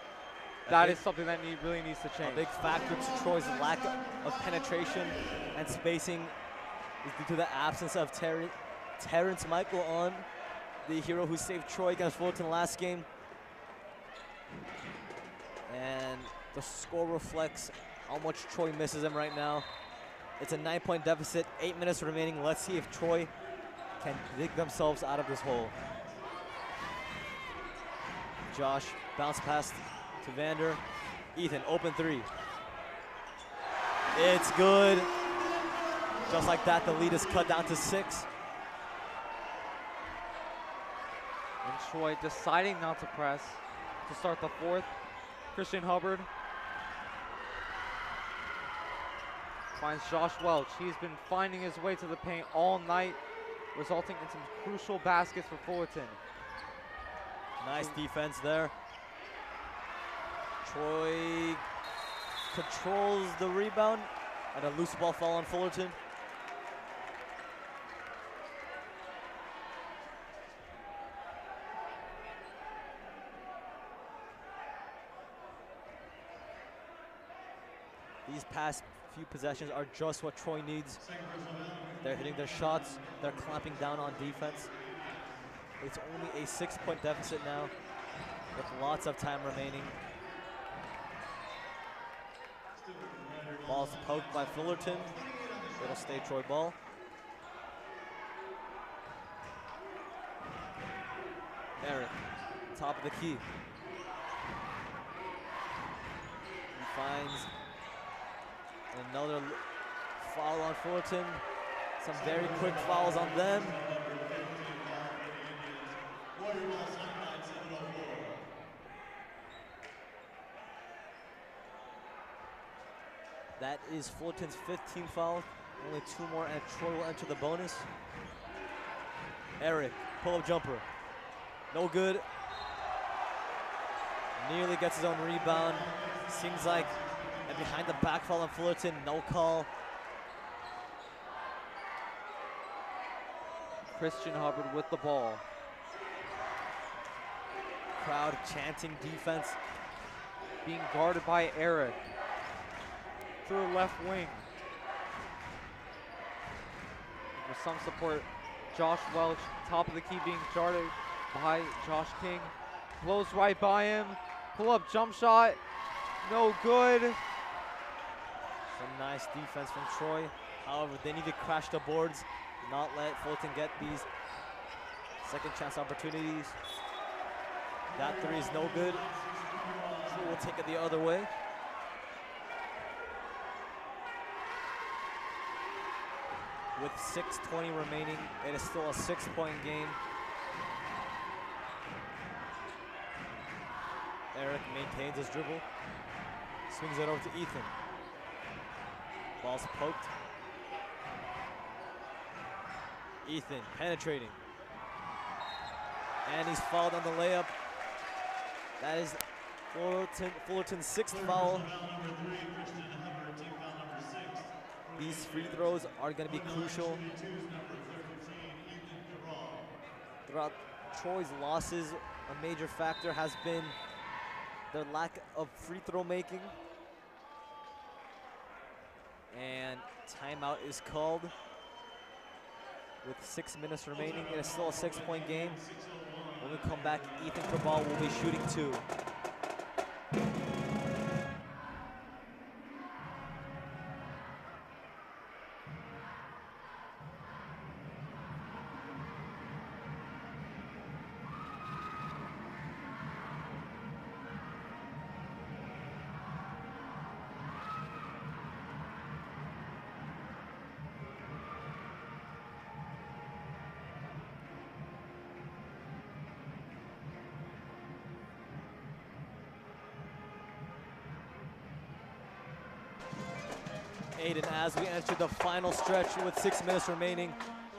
That is something that really needs to change. A big factor to Troy's lack of penetration and spacing is due to the absence of Terrence Michael on, the hero who saved Troy against Fullerton last game. And the score reflects how much Troy misses him right now. It's a 9-point deficit, 8 minutes remaining. Let's see if Troy can dig themselves out of this hole. Josh bounce pass to Vander. Ethan, open three. It's good. Just like that, the lead is cut down to 6. And Troy deciding not to press to start the fourth. Christian Hubbard finds Josh Welch. He's been finding his way to the paint all night, resulting in some crucial baskets for Fullerton. Nice defense there. Troy controls the rebound, and a loose ball foul on Fullerton. These past few possessions are just what Troy needs. They're hitting their shots, they're clamping down on defense. It's only a 6-point deficit now, with lots of time remaining. Ball's poked by Fullerton. It'll stay Troy ball. Eric, top of the key. He finds another foul on Fullerton. Some very quick fouls on them. That is Fullerton's 15th foul. Only 2 more and Troy will enter the bonus. Eric, pull-up jumper. No good. Nearly gets his own rebound. Seems like a behind the back foul on Fullerton, no call. Christian Hubbard with the ball. Crowd chanting defense. Being guarded by Eric through the left wing. With some support, Josh Welch, top of the key, being guarded by Josh King. Blows right by him. Pull up jump shot. No good. Some nice defense from Troy. However, they need to crash the boards, not let Fullerton get these second chance opportunities. That three is no good. Troy will take it the other way. With 6:20 remaining, it is still a 6-point game. Eric maintains his dribble. Swings it over to Ethan. Ball's poked. Ethan penetrating. And he's fouled on the layup. That is Fullerton's 6th foul. These free throws are going to be crucial. Throughout Troy's losses, a major factor has been their lack of free throw making. And timeout is called with 6 minutes remaining. It is still a 6-point game. When we come back, Ethan Cabal will be shooting 2. Aiden, as we enter the final stretch with 6 minutes remaining,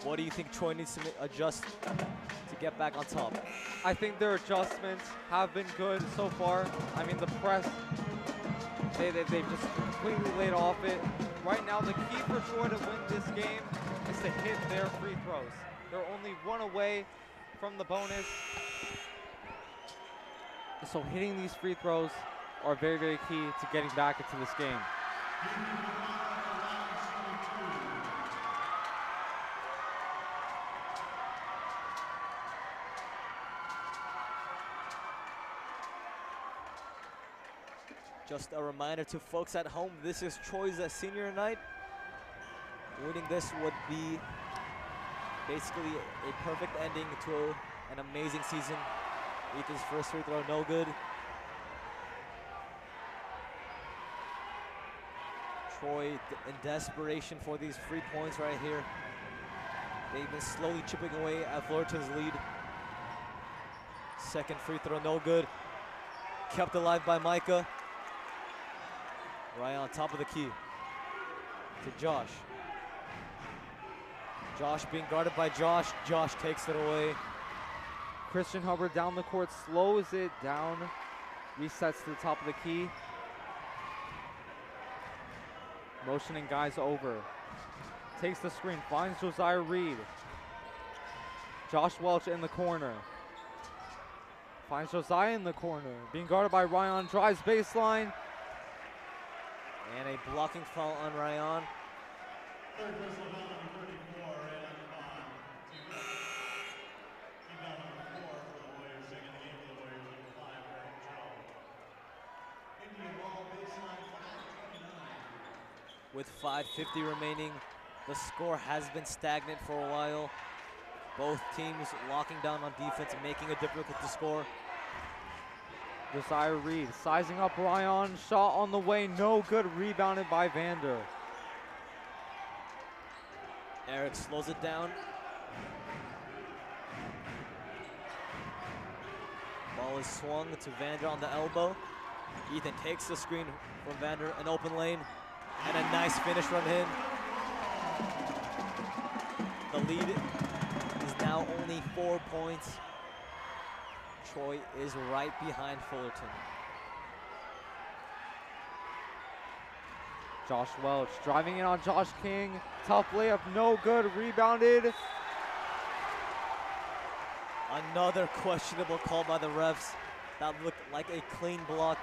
what do you think Troy needs to adjust to get back on top? I think their adjustments have been good so far. I mean, the press, they've just completely laid off it. Right now, the key for Troy to win this game is to hit their free throws. They're only 1 away from the bonus. So hitting these free throws are very, very key to getting back into this game. Just a reminder to folks at home, this is Troy's senior night. Winning this would be basically a perfect ending to an amazing season. Ethan's first free throw, no good. Troy in desperation for these free points right here. They've been slowly chipping away at Fullerton's lead. Second free throw, no good. Kept alive by Micah. Right on top of the key to Josh. Josh being guarded by Josh. Josh takes it away. Christian Hubbard down the court, slows it down, resets to the top of the key. Motioning guys over. Takes the screen, finds Josiah Reed. Josh Welch in the corner. Finds Josiah in the corner. Being guarded by Ryan, drives baseline. And a blocking foul on Ryan. Third personal foul, number 34, right on the bond. Team foul number 4 for the Warriors, second game for the Warriors, number 5, Eric Joe. Indian ball baseline, 5:29. With 5:50 remaining, the score has been stagnant for a while. Both teams locking down on defense, making it difficult to score. Josiah Reed sizing up Ryan, shot on the way, no good, rebounded by Vander. Eric slows it down. Ball is swung to Vander on the elbow. Ethan takes the screen from Vander, an open lane, and a nice finish from him. The lead is now only 4 points. Troy is right behind Fullerton. Josh Welch driving in on Josh King. Tough layup, no good, rebounded. Another questionable call by the refs. That looked like a clean block.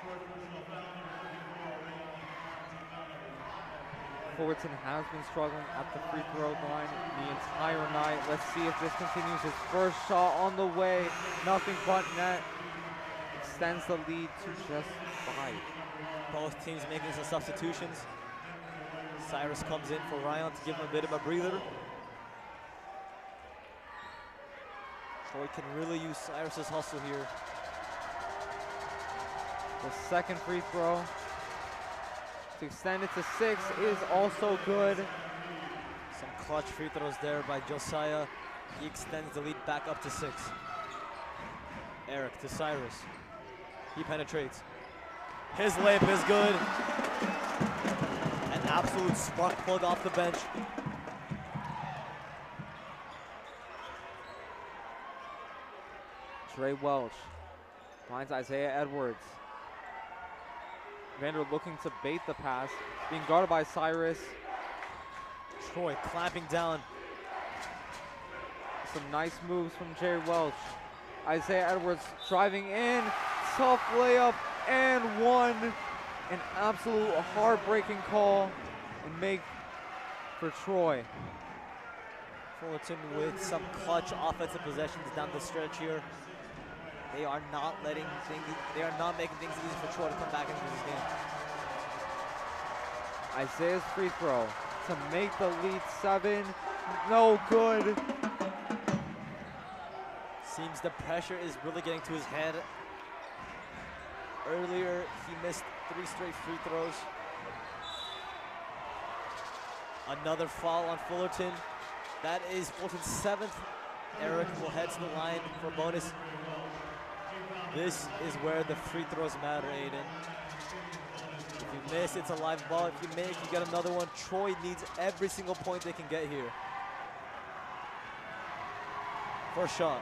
Fourth personal foul, number 34, right on the bond. Team foul number 5. Fullerton has been struggling at the free throw line the entire night. Let's see if this continues. His first shot on the way, nothing but net. Extends the lead to just 5. Both teams making some substitutions. Cyrus comes in for Ryan to give him a bit of a breather. Troy can really use Cyrus's hustle here. The second free throw to extend it to 6 is also good. Some clutch free throws there by Josiah. He extends the lead back up to 6. Eric to Cyrus. He penetrates. His layup is good. An absolute spark plug off the bench. Trey Welch finds Isaiah Edwards. Vander looking to bait the pass, being guarded by Cyrus. Troy clamping down. Some nice moves from Jay Welch. Isaiah Edwards driving in, tough layup and one. An absolute heartbreaking call and make for Troy. Fullerton with some clutch offensive possessions down the stretch here. They are not making things easy for Troy to come back into this game. Isaiah's free throw to make the lead 7. No good. Seems the pressure is really getting to his head. Earlier, he missed 3 straight free throws. Another foul on Fullerton. That is Fullerton's 7th. Eric will head to the line for a bonus. This is where the free throws matter, Aiden. If you miss, it's a live ball. If you make, you get another one. Troy needs every single point they can get here. First shot.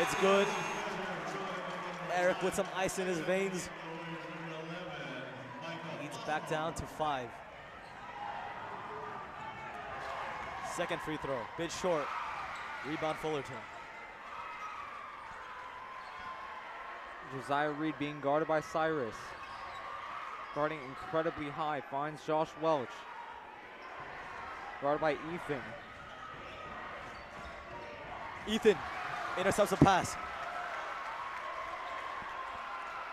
It's good. Eric with some ice in his veins. Leads back down to 5. Second free throw, bit short. Rebound Fullerton. Josiah Reed being guarded by Cyrus. Guarding incredibly high, finds Josh Welch. Guarded by Ethan. Ethan intercepts a pass.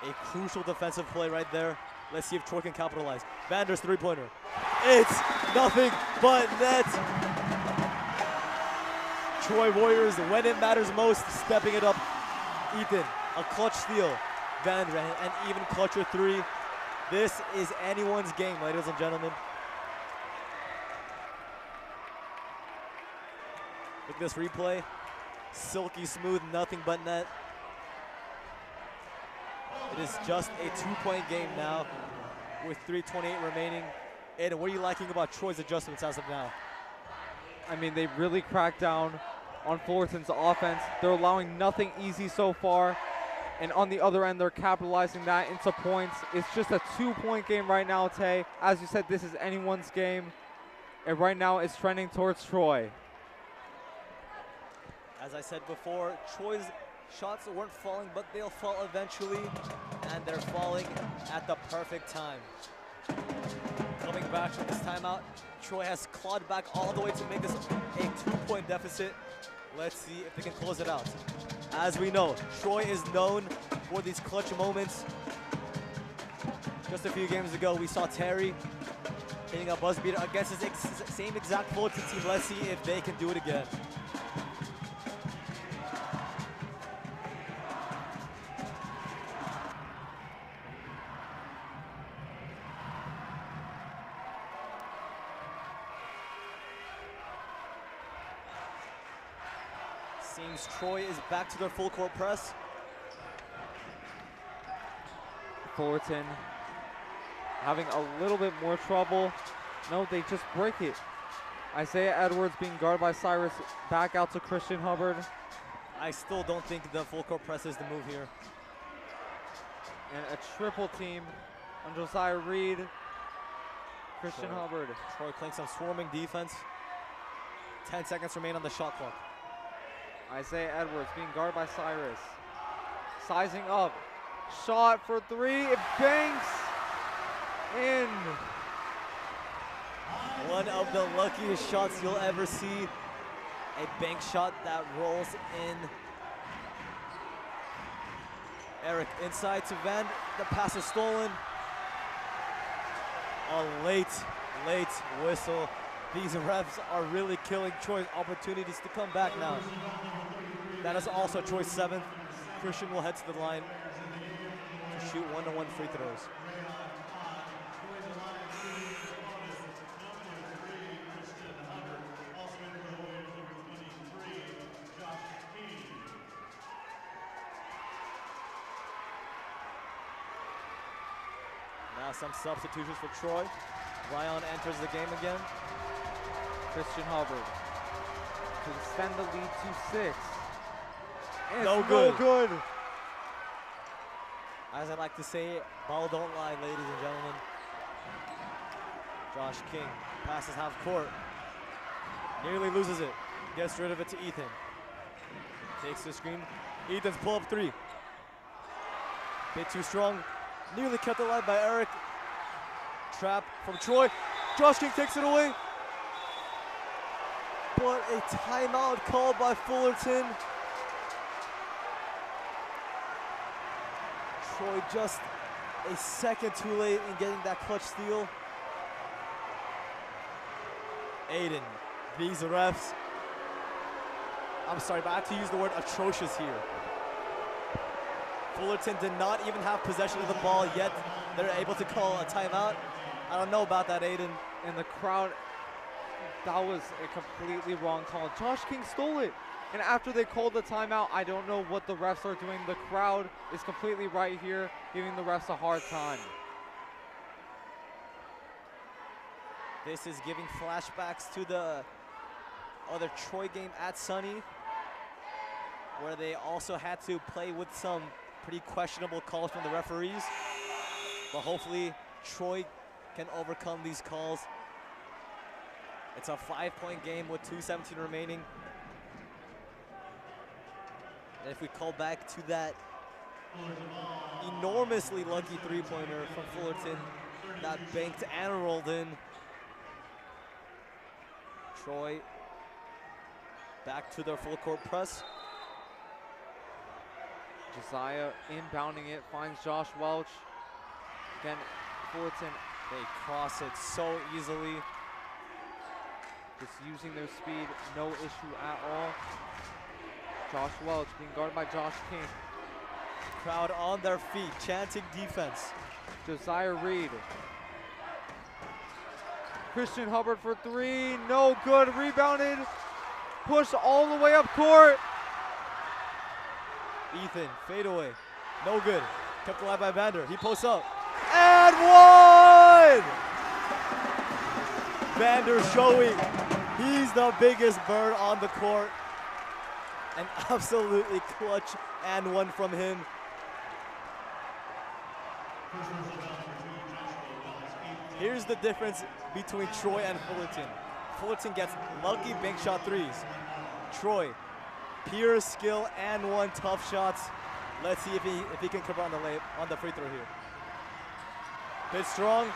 A crucial defensive play right there. Let's see if Troy can capitalize. Vander's three-pointer. It's nothing but net. Troy Warriors, when it matters most, stepping it up. Ethan, a clutch steal. Vander, an even clutcher three. This is anyone's game, ladies and gentlemen. Look at this replay. Silky smooth, nothing but net. It is just a 2-point game now with 3:28 remaining. Aiden, what are you liking about Troy's adjustments as of now? I mean, they really cracked down on Fullerton's offense. They're allowing nothing easy so far. And on the other end, they're capitalizing that into points. It's just a 2-point game right now, Tay. As you said, this is anyone's game. And right now, it's trending towards Troy. As I said before, Troy's shots weren't falling, but they'll fall eventually. And they're falling at the perfect time. Coming back from this timeout, Troy has clawed back all the way to make this a 2-point deficit. Let's see if they can close it out. As we know, Troy is known for these clutch moments. Just a few games ago, we saw Terry hitting a buzzer beater against his same exact Fullerton team. Let's see if they can do it again. Seems Troy is back to their full court press. Fullerton having a little bit more trouble. No, they just break it. Isaiah Edwards being guarded by Cyrus, back out to Christian Hubbard. I still don't think the full court press is the move here. And a triple team on Josiah Reed, Christian Hubbard. Troy playing some swarming defense. 10 seconds remain on the shot clock. Isaiah Edwards being guarded by Cyrus. Sizing up. Shot for three. It banks in. One of the luckiest shots you'll ever see. A bank shot that rolls in. Eric inside to Van. The pass is stolen. A late whistle. These refs are really killing Troy's opportunities to come back now. That is also Troy's 7th. Christian will head to the line to shoot 1-on-1 free throws. Now some substitutions for Troy. Ryan enters the game again. Christian Hubbard to extend the lead to 6. And No it's good. No good. As I like to say, ball don't lie, ladies and gentlemen. Josh King passes half court. Nearly loses it. Gets rid of it to Ethan. Takes the screen. Ethan's pull-up three. Bit too strong. Nearly kept alive by Eric. Trap from Troy. Josh King takes it away. But a timeout called by Fullerton. Troy just a second too late in getting that clutch steal. Aiden, these refs, I'm sorry, but I have to use the word atrocious here. Fullerton did not even have possession of the ball, yet they're able to call a timeout. I don't know about that, Aiden. And the crowd, that was a completely wrong call. Josh King stole it. And after they called the timeout, I don't know what the refs are doing. The crowd is completely right here, giving the refs a hard time. This is giving flashbacks to the other Troy game at Sunny, where they also had to play with some pretty questionable calls from the referees. But hopefully Troy can overcome these calls. It's a 5-point game with 2:17 remaining. And if we call back to that enormously lucky three-pointer from Fullerton that banked and rolled in, Troy back to their full court press. Josiah inbounding it, finds Josh Welch. Again, Fullerton, They cross it so easily. just using their speed, no issue at all. Josh Welch being guarded by Josh King. Crowd on their feet, chanting defense. Josiah Reed. Christian Hubbard for three, no good, rebounded. Push all the way up court. Ethan, fade away. No good. Kept alive by Vander. He posts up. And one! Vander showing he's the biggest bird on the court. An absolutely clutch and one from him. Here's the difference between Troy and Fullerton. Fullerton gets lucky bank shot threes. Troy, pure skill and one tough shots. Let's see if he can cover on the free throw here. Hit strong,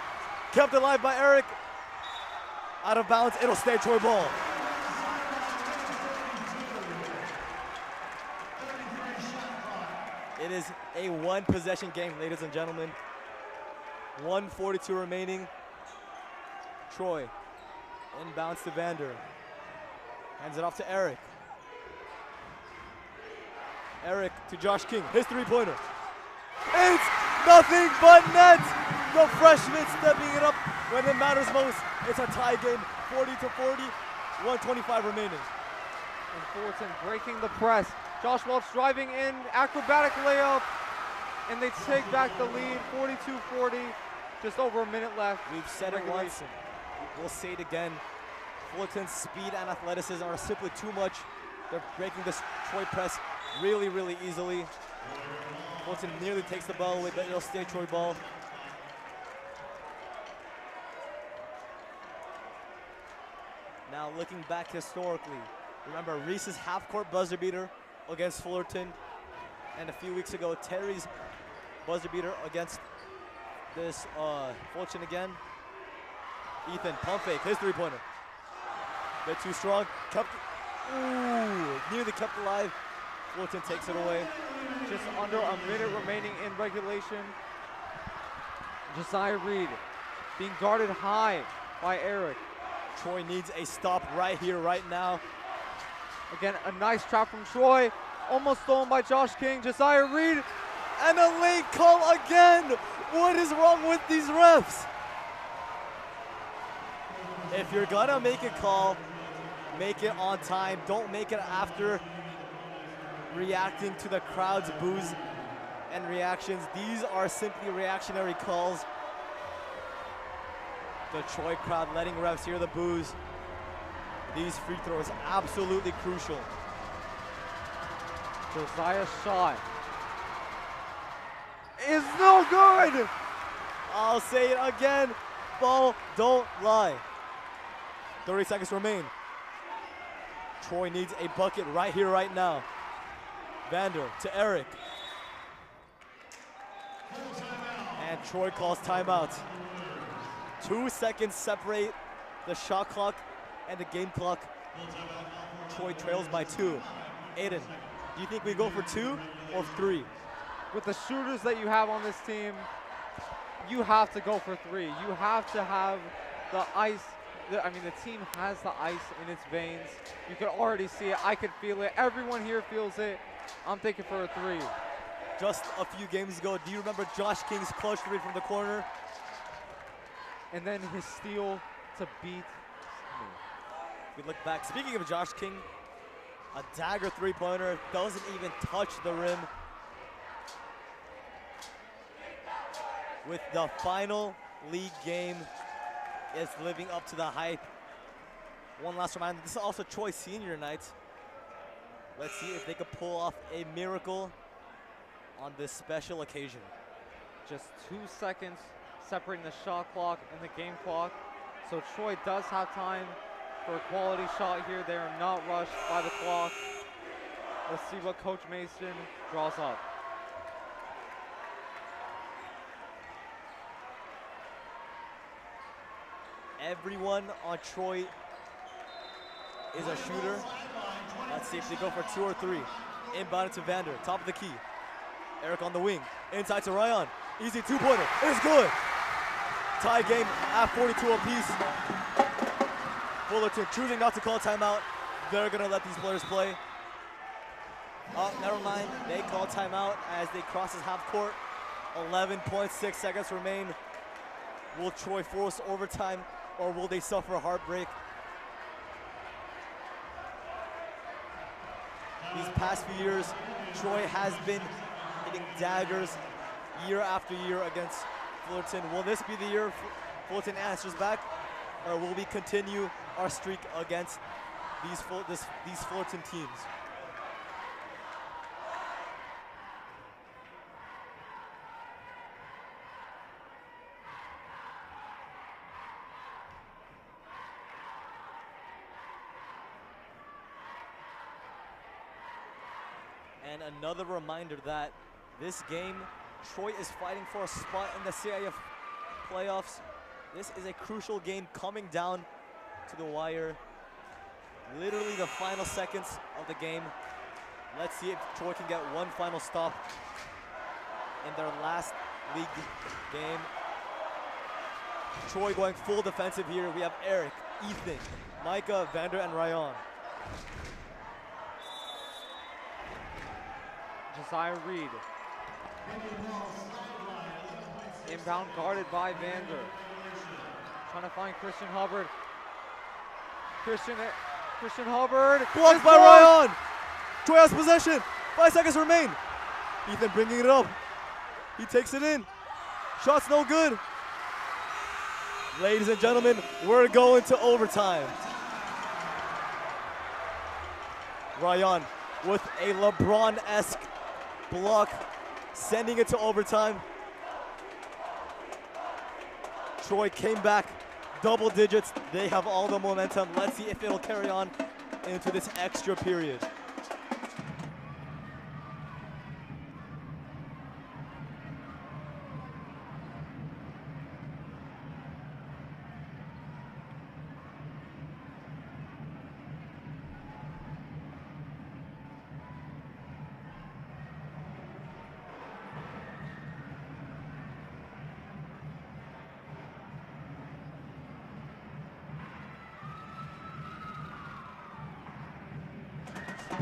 kept alive by Eric. Out of bounds, it'll stay Troy ball. It is a one possession game, ladies and gentlemen. 1:42 remaining. Troy inbounds to Vander. Hands it off to Eric. Eric to Josh King, his three-pointer. It's nothing but net. The freshman stepping it up when it matters most. It's a tie game, 40-40, 1:25 remaining. And Fullerton breaking the press. Josh Welch driving in, acrobatic layup, and they take back the lead, 42-40, just over a minute left. We've said it once, and we'll say it again. Fullerton's speed and athleticism are simply too much. They're breaking this Troy press really, really easily. Fullerton nearly takes the ball away, but it'll stay Troy ball. Now looking back historically, remember Reese's half-court buzzer beater against Fullerton, and a few weeks ago Terry's buzzer beater against this Fullerton again. Ethan, pump fake, his three-pointer. Bit too strong, nearly kept alive. Fullerton takes it away. Just under a minute remaining in regulation. Josiah Reed being guarded high by Eric. Troy needs a stop right here, right now. Again, a nice trap from Troy. Almost stolen by Josh King. Josiah Reed. And a late call again. What is wrong with these refs? If you're gonna make a call, make it on time. Don't make it after reacting to the crowd's boos and reactions. These are simply reactionary calls. The Troy crowd letting refs hear the boos. These free throws absolutely crucial. Josiah's shot is no good. I'll say it again. Ball don't lie. 30 seconds remain. Troy needs a bucket right here, right now. Vander to Eric. And Troy calls timeout. 2 seconds separate the shot clock and the game clock. Troy trails by 2. Aiden, do you think we go for 2 or 3? With the shooters that you have on this team, you have to go for 3. You have to have the ice. The team has the ice in its veins. You can already see it. I can feel it. Everyone here feels it. I'm thinking for a 3. Just a few games ago, do you remember Josh King's clutch three from the corner? And then his steal to beat me. We look back. Speaking of Josh King, a dagger three-pointer doesn't even touch the rim. With the final league game, is living up to the hype. One last reminder, this is also Troy senior night. Let's see if they can pull off a miracle on this special occasion. Just 2 seconds separating the shot clock and the game clock. So Troy does have time for a quality shot here. They are not rushed by the clock. Let's see what Coach Mason draws up. Everyone on Troy is a shooter. Let's see if they go for 2 or 3. Inbound to Vander, top of the key. Eric on the wing, inside to Ryan. Easy 2-pointer, it's good. Tie game at 42 apiece. Fullerton choosing not to call timeout. They're gonna let these players play. Oh, never mind, they call timeout as they cross his half court. 11.6 seconds remain. Will Troy force overtime or will they suffer a heartbreak? These past few years, Troy has been hitting daggers year after year against Fullerton. Will this be the year Fullerton answers back, or will we continue our streak against these Fullerton teams? And another reminder that this game, Troy is fighting for a spot in the CIF playoffs. This is a crucial game coming down to the wire. Literally the final seconds of the game. Let's see if Troy can get one final stop in their last league game. Troy going full defensive here. We have Eric, Ethan, Micah, Vander, and Ryan. Josiah Reed. Inbound guarded by Vander. Trying to find Christian Hubbard. Christian Hubbard. Blocked by Ryan. Troy has possession. 5 seconds remain. Ethan bringing it up. He takes it in. Shot's no good. Ladies and gentlemen, we're going to overtime. Ryan with a LeBron-esque block, sending it to overtime. Troy came back double digits. They have all the momentum. Let's see if it'll carry on into this extra period.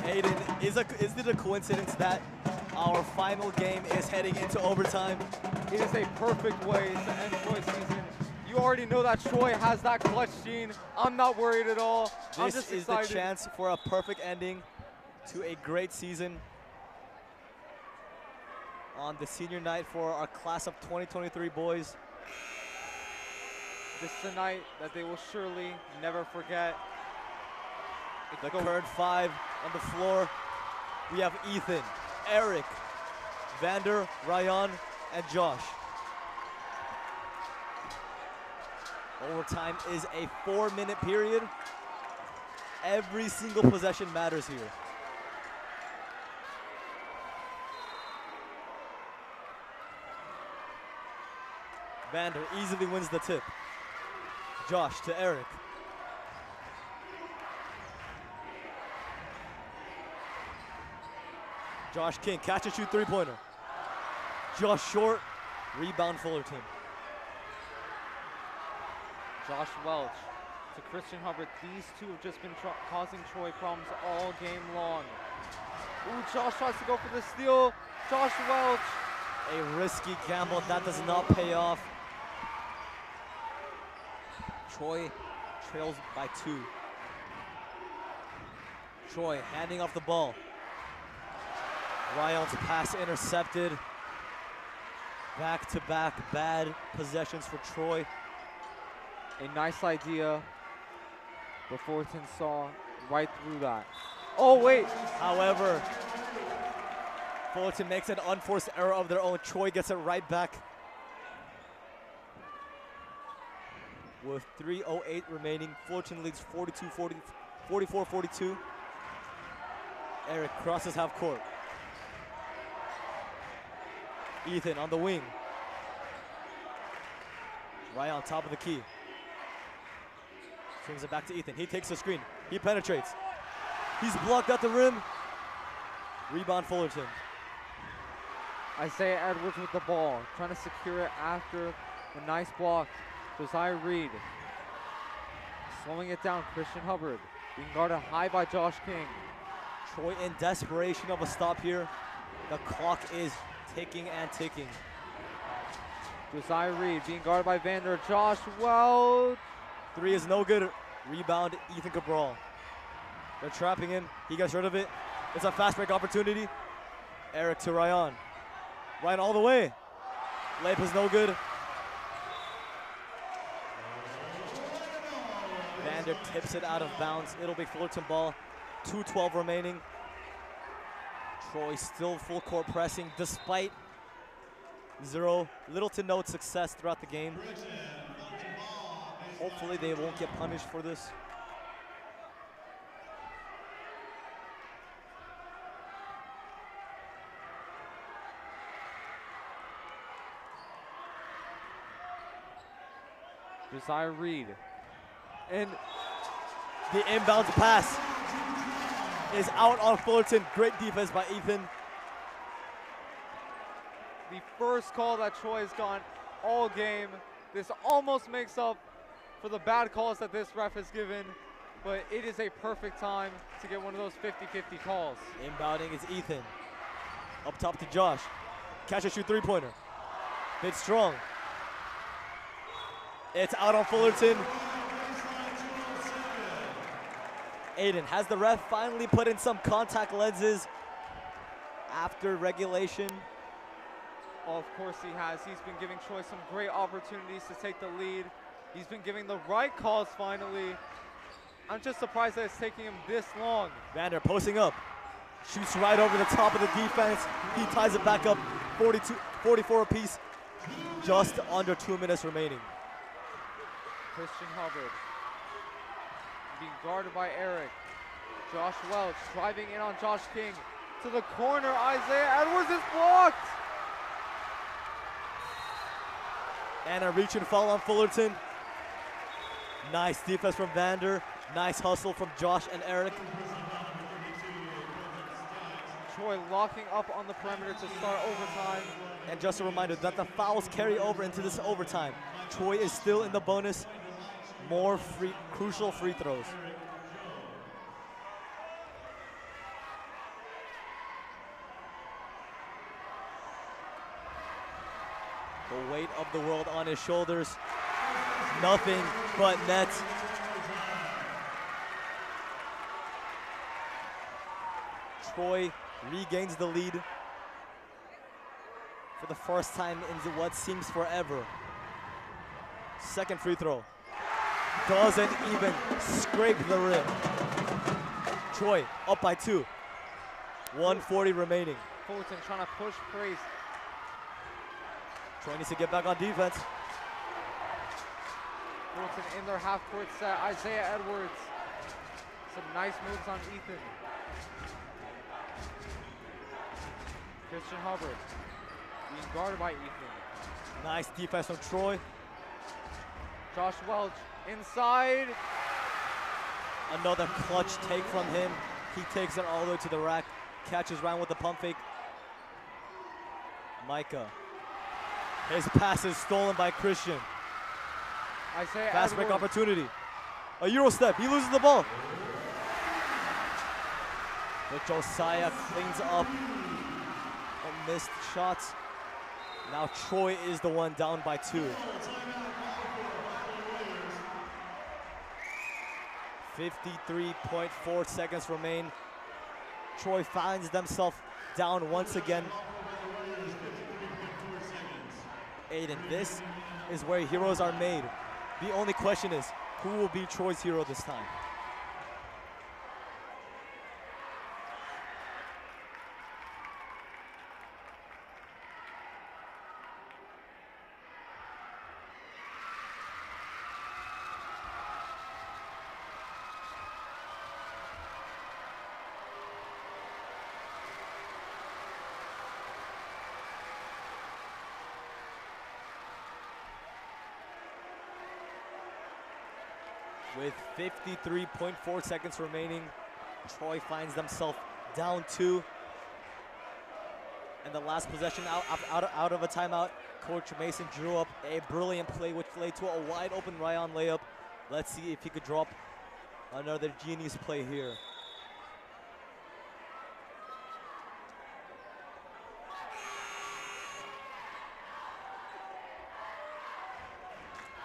Aiden, is it a coincidence that our final game is heading into overtime? It is a perfect way to end Troy's season. You already know that Troy has that clutch gene. I'm not worried at all. I'm just This is excited. the chance for a perfect ending to a great season on the senior night for our class of 2023 boys. This is a night that they will surely never forget. The current 5 on the floor. We have Ethan, Eric, Vander, Ryan, and Josh. Overtime is a 4-minute period. Every single possession matters here. Vander easily wins the tip. Josh to Eric. Josh King, catch and shoot 3-pointer. Josh short, rebound Fullerton. Josh Welch to Christian Hubbard. These two have just been causing Troy problems all game long. Ooh, Josh tries to go for the steal. Josh Welch. A risky gamble, that does not pay off. Troy trails by 2. Troy handing off the ball. Ryan's pass intercepted. Back-to-back bad possessions for Troy. A nice idea, but Fullerton saw right through that. Oh, wait. However, Fullerton makes an unforced error of their own. Troy gets it right back. With 3:08 remaining, Fullerton leads 44-42. Eric crosses half court. Ethan on the wing. Right on top of the key. Swings it back to Ethan. He takes the screen. He penetrates. He's blocked at the rim. Rebound Fullerton. Isaiah Edwards with the ball, trying to secure it after the nice block. Josiah Reed slowing it down. Christian Hubbard being guarded high by Josh King. Troy in desperation of a stop here. The clock is ticking and ticking. Josiah Reed being guarded by Vander. Josh Welch. Three is no good. Rebound, Ethan Cabral. They're trapping him. He gets rid of it. It's a fast break opportunity. Eric to Ryan. Ryan all the way. Layup is no good. Vander tips it out of bounds. It'll be Fullerton ball. 2:12 remaining. Troy still full court pressing despite little to no success throughout the game. Hopefully they won't get punished for this. Josiah Reed. And the inbounds pass is out on Fullerton. Great defense by Ethan. the first call that Troy has gotten all game. This almost makes up for the bad calls that this ref has given, but it is a perfect time to get one of those 50-50 calls. Inbounding is Ethan. Up top to Josh. Catch and shoot three-pointer. Hit strong. It's out on Fullerton. Aiden, has the ref finally put in some contact lenses after regulation? Of course he has. He's been giving Troy some great opportunities to take the lead. He's been giving the right calls finally. I'm just surprised that it's taking him this long. Vander posting up. Shoots right over the top of the defense. He ties it back up. 44 apiece. Just under 2 minutes remaining. Christian Hubbard being guarded by Eric. Josh Welch driving in on Josh King. To the corner, Isaiah Edwards is blocked. And a reach and fall on Fullerton. Nice defense from Vander. Nice hustle from Josh and Eric. Troy locking up on the perimeter to start overtime. And just a reminder that the fouls carry over into this overtime. Troy is still in the bonus. More crucial free throws. The weight of the world on his shoulders. Nothing but net. Troy regains the lead for the first time in what seems forever. Second free throw. Doesn't even scrape the rim. Troy up by 2. 1:40 remaining. Fullerton trying to push Praise. Troy needs to get back on defense. Fullerton in their half-court set. Isaiah Edwards. Some nice moves on Ethan. Christian Hubbard being guarded by Ethan. Nice defense from Troy. Josh Welch inside. Another clutch take from him. He takes it all the way to the rack. Catches Ryan with the pump fake. Micah. His pass is stolen by Christian. Isaiah Fast break Edwards. opportunity. A Euro step. He loses the ball. But Josiah cleans up the missed shots. Now Troy is the one down by 2. 53.4 seconds remain. Troy finds themselves down once again. Aiden, this is where heroes are made. The only question is, who will be Troy's hero this time? With 53.4 seconds remaining, Troy finds themselves down 2. And the last possession out of a timeout, Coach Mason drew up a brilliant play which led to a wide open Ryan layup. Let's see if he could drop another genius play here.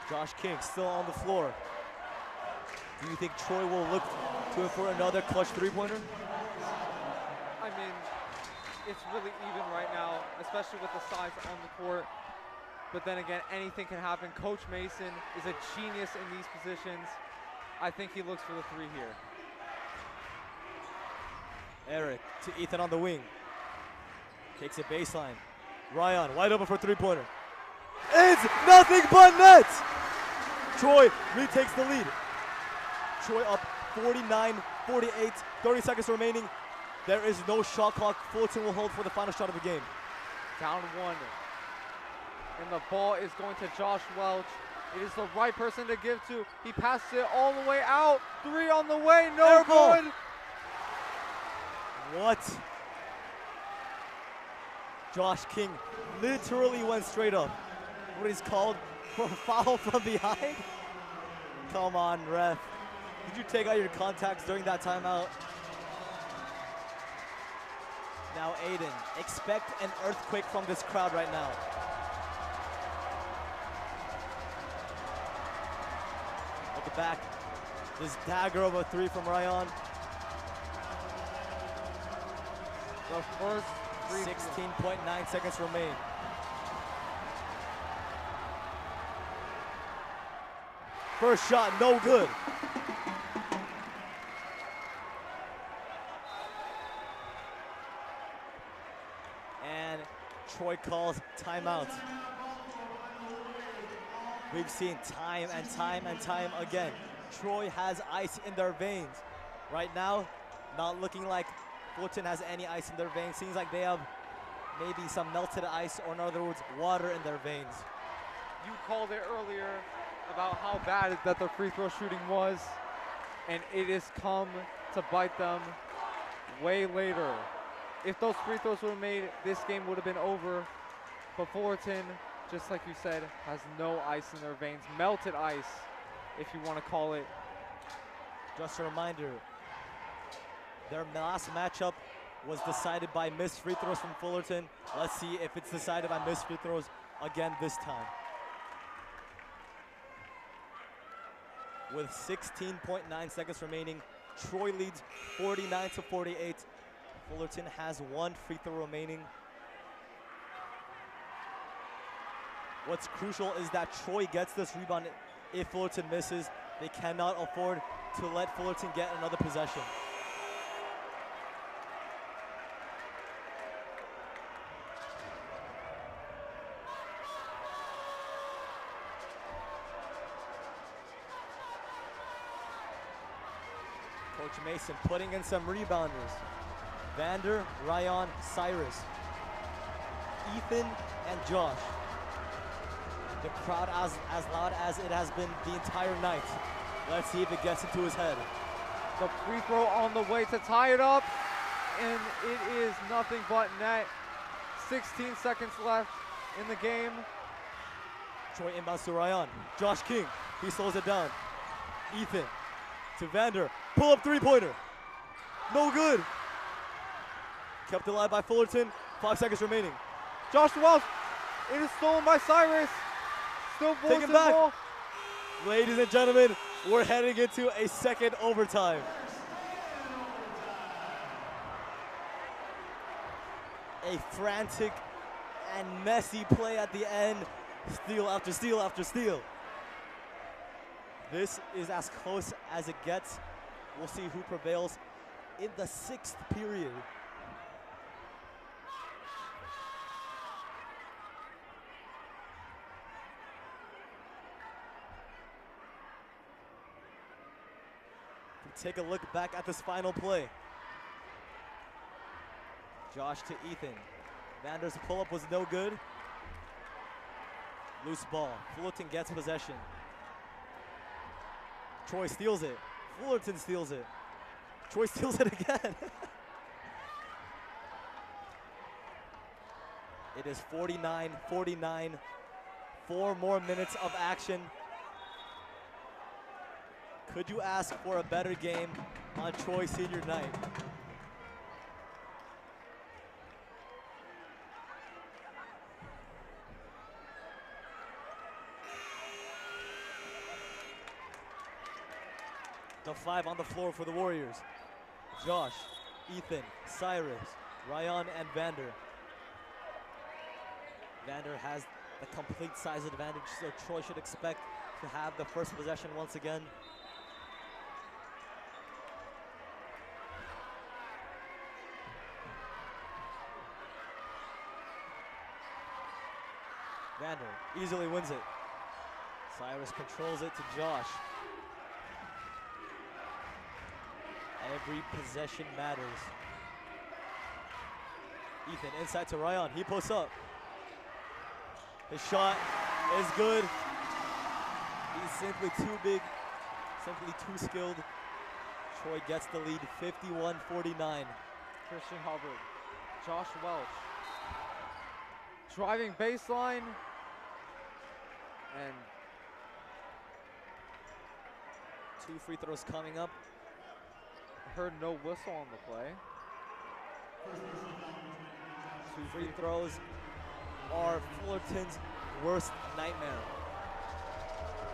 Josh King still on the floor. Do you think Troy will look to it for another clutch three-pointer? I mean, it's really even right now, especially with the size on the court. But then again, anything can happen. Coach Mason is a genius in these positions. I think he looks for the 3 here. Eric to Ethan on the wing. Takes it baseline. Ryan wide open for three-pointer. It's nothing but net! Troy retakes the lead. Troy up 49-48, 30 seconds remaining. There is no shot clock. Fullerton will hold for the final shot of the game. Down 1. And the ball is going to Josh Welch. It is the right person to give to. He passes it all the way out. 3 on the way, no Air ball. good. What? Josh King literally went straight up. What is called for a foul from behind? Come on, ref. Did you take out your contacts during that timeout? Now, Aiden, expect an earthquake from this crowd right now. At the back, this dagger of a 3 from Ryan. The first free 16.9 seconds remain. First shot, no good. And Troy calls timeout. We've seen time and time and time again. Troy has ice in their veins. Right now, not looking like Fullerton has any ice in their veins. Seems like they have maybe some melted ice, or in other words, water in their veins. You called it earlier about how bad that the free throw shooting was, and it has come to bite them way later. If those free throws were made, this game would have been over. But Fullerton, just like you said, has no ice in their veins. Melted ice, if you want to call it. Just a reminder, their last matchup was decided by missed free throws from Fullerton. Let's see if it's decided by missed free throws again this time. With 16.9 seconds remaining, Troy leads 49-48. Fullerton has 1 free throw remaining. What's crucial is that Troy gets this rebound. If Fullerton misses, they cannot afford to let Fullerton get another possession. Coach Mason putting in some rebounders. Vander, Ryan, Cyrus, Ethan, and Josh. The crowd as loud as it has been the entire night. Let's see if it gets into his head. The free throw on the way to tie it up, and it is nothing but net. 16 seconds left in the game. Troy inbounds to Ryan. Josh King, he slows it down. Ethan to Vander. Pull up three-pointer. No good. Kept alive by Fullerton. 5 seconds remaining. Josh Welch, it is stolen by Cyrus. Still Take it Fullerton back. ball. Ladies and gentlemen, we're heading into a second overtime. A frantic and messy play at the end. Steal after steal after steal. This is as close as it gets. We'll see who prevails in the 6th period. Take a look back at this final play. Josh to Ethan. Vander's pull-up was no good. Loose ball. Fullerton gets possession. Troy steals it. Fullerton steals it. Troy steals it again. It is 49-49. 4 more minutes of action. Could you ask for a better game on Troy senior night? The 5 on the floor for the Warriors. Josh, Ethan, Cyrus, Ryan, and Vander. Vander has the complete size advantage, so Troy should expect to have the first possession once again. Vander easily wins it. Cyrus controls it to Josh. Every possession matters. Ethan inside to Ryan. He posts up. His shot is good. He's simply too big, simply too skilled. Troy gets the lead, 51-49. Christian Hubbard, Josh Welch. Driving baseline. And 2 free throws coming up. heard no whistle on the play. 2 free throws are Fullerton's worst nightmare.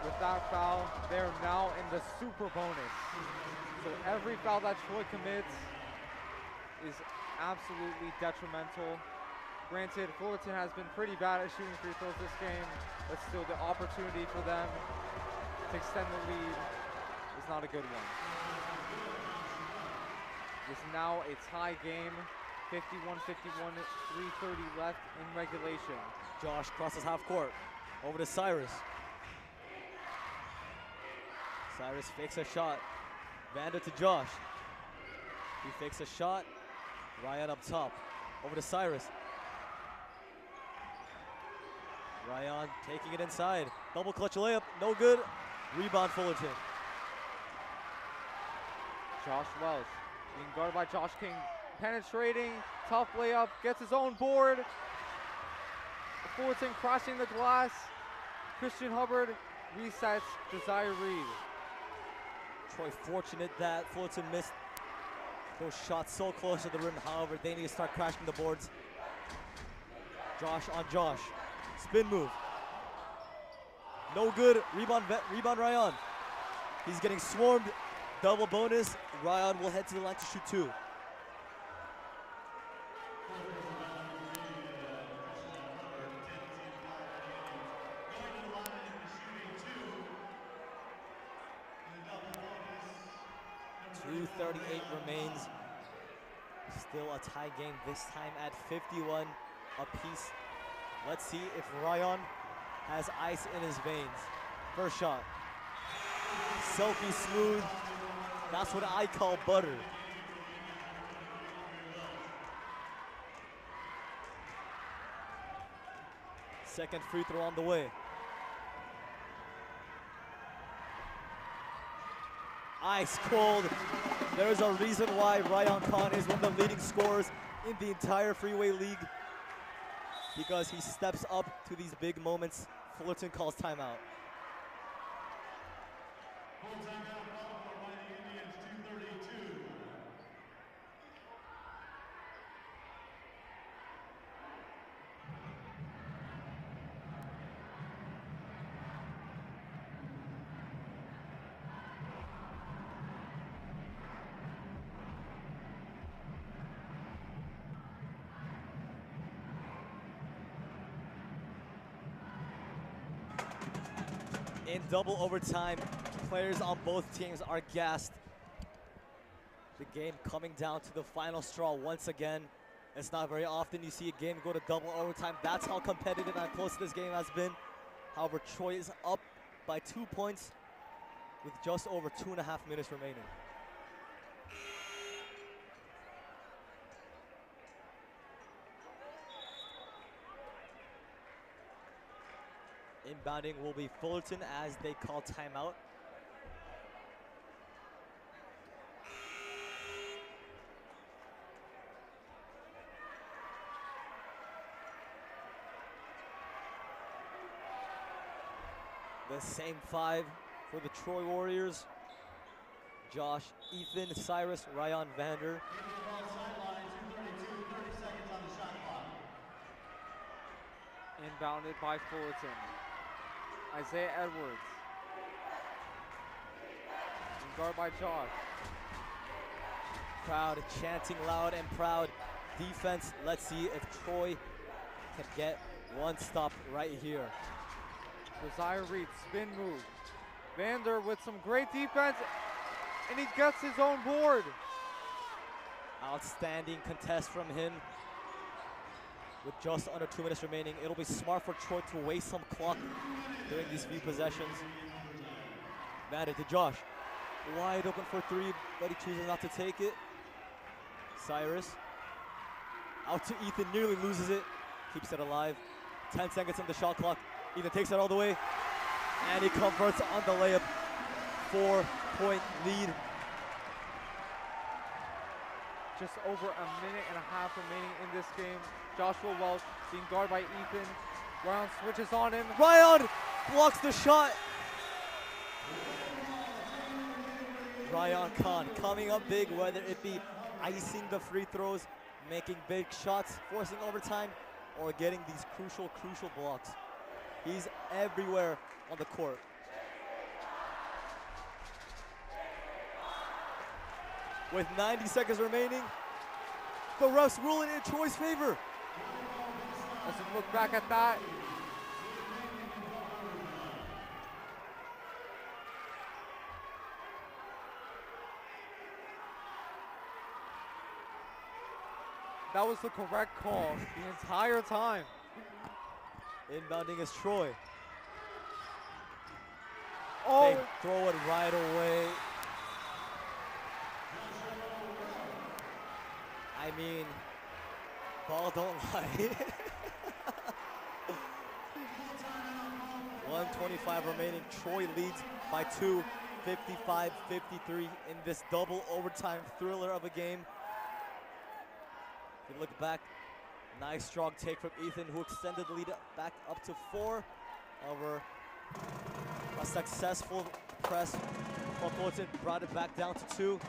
With that foul, they're now in the super bonus. So every foul that Troy commits is absolutely detrimental. Granted, Fullerton has been pretty bad at shooting free throws this game, but still the opportunity for them to extend the lead is not a good one. It's now a tie game, 51-51, 3:30 left in regulation. Josh crosses half court, over to Cyrus. Cyrus fakes a shot, Vander to Josh. He fakes a shot, Ryan up top, over to Cyrus. Ryan taking it inside, double clutch layup, no good. Rebound Fullerton. Josh Welch being guarded by Josh King, penetrating, tough layup, gets his own board. Fullerton crashing the glass. Christian Hubbard resets Desire Reed. Troy fortunate that Fullerton missed those shots so close to the rim. However, they need to start crashing the boards. Josh on Josh. Spin move. No good. Rebound Ryan. He's getting swarmed. Double bonus. Ryan will head to the line to shoot 2. .238 remains. Still a tie game, this time at 51 apiece. Let's see if Ryan has ice in his veins. First shot. Silky smooth. That's what I call butter. Second free throw on the way. Ice cold. There's a reason why Ryan Khan is one of the leading scorers in the entire Freeway League, because he steps up to these big moments. Fullerton calls timeout. Full timeout called for by the Indians, 2:32. In double overtime, players on both teams are gassed. The game coming down to the final straw once again. It's not very often you see a game go to double overtime. That's how competitive and close this game has been. However, Troy is up by 2 points with just over 2.5 minutes remaining. Inbounding will be Fullerton as they call timeout. The same 5 for the Troy Warriors. Josh, Ethan, Cyrus, Ryan, Vander. Inbounded by Fullerton. Isaiah Edwards. And guard by Josh. Crowd chanting loud and proud. Defense, let's see if Troy can get one stop right here. Josiah Reed, spin move. Vander with some great defense, and he gets his own board. Outstanding contest from him. With just under 2 minutes remaining, it'll be smart for Troy to waste some clock during these few possessions. Vander to Josh. Wide open for 3, but he chooses not to take it. Cyrus. Out to Ethan, nearly loses it. Keeps it alive. 10 seconds on the shot clock. Ethan takes it all the way. And he converts on the layup. 4-point lead. Just over a minute and a half remaining in this game. Joshua Welch being guarded by Ethan. Ryan switches on him. Ryan blocks the shot. Ryan Khan coming up big, whether it be icing the free throws, making big shots, forcing overtime, or getting these crucial blocks. He's everywhere on the court. With 90 seconds remaining, the refs ruling in Troy's favor. Let's look back at that. That was the correct call the entire time. Inbounding is Troy. Oh, They throw it right away. I mean, ball don't lie. 1:25 remaining. Troy leads by 2, 55-53 in this double overtime thriller of a game. If you look back, nice strong take from Ethan, who extended the lead back up to 4 over a successful press. Fullerton brought it back down to 2.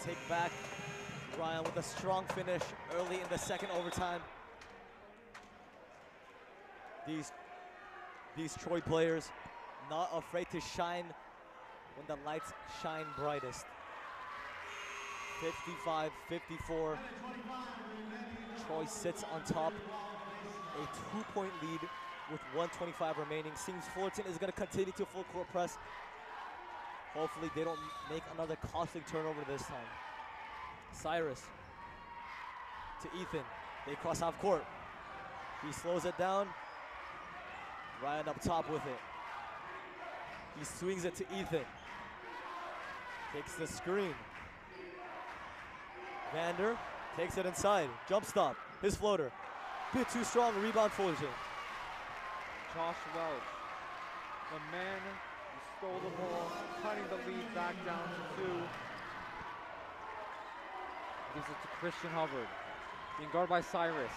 Take back. Ryan with a strong finish early in the second overtime. These Troy players not afraid to shine when the lights shine brightest. 55-54. Troy sits on top. A 2-point lead with 1:25 remaining. Seems Fullerton is going to continue to full court press. Hopefully they don't make another costly turnover this time. Cyrus to Ethan. They cross half court. He slows it down. Ryan up top with it. He swings it to Ethan. Takes the screen. Vander takes it inside. Jump stop. His floater. Bit too strong. Rebound Fullerton. Josh Welch, the man who stole the ball, cutting the lead back down to 2. Gives it to Christian Hubbard, being guarded by Cyrus.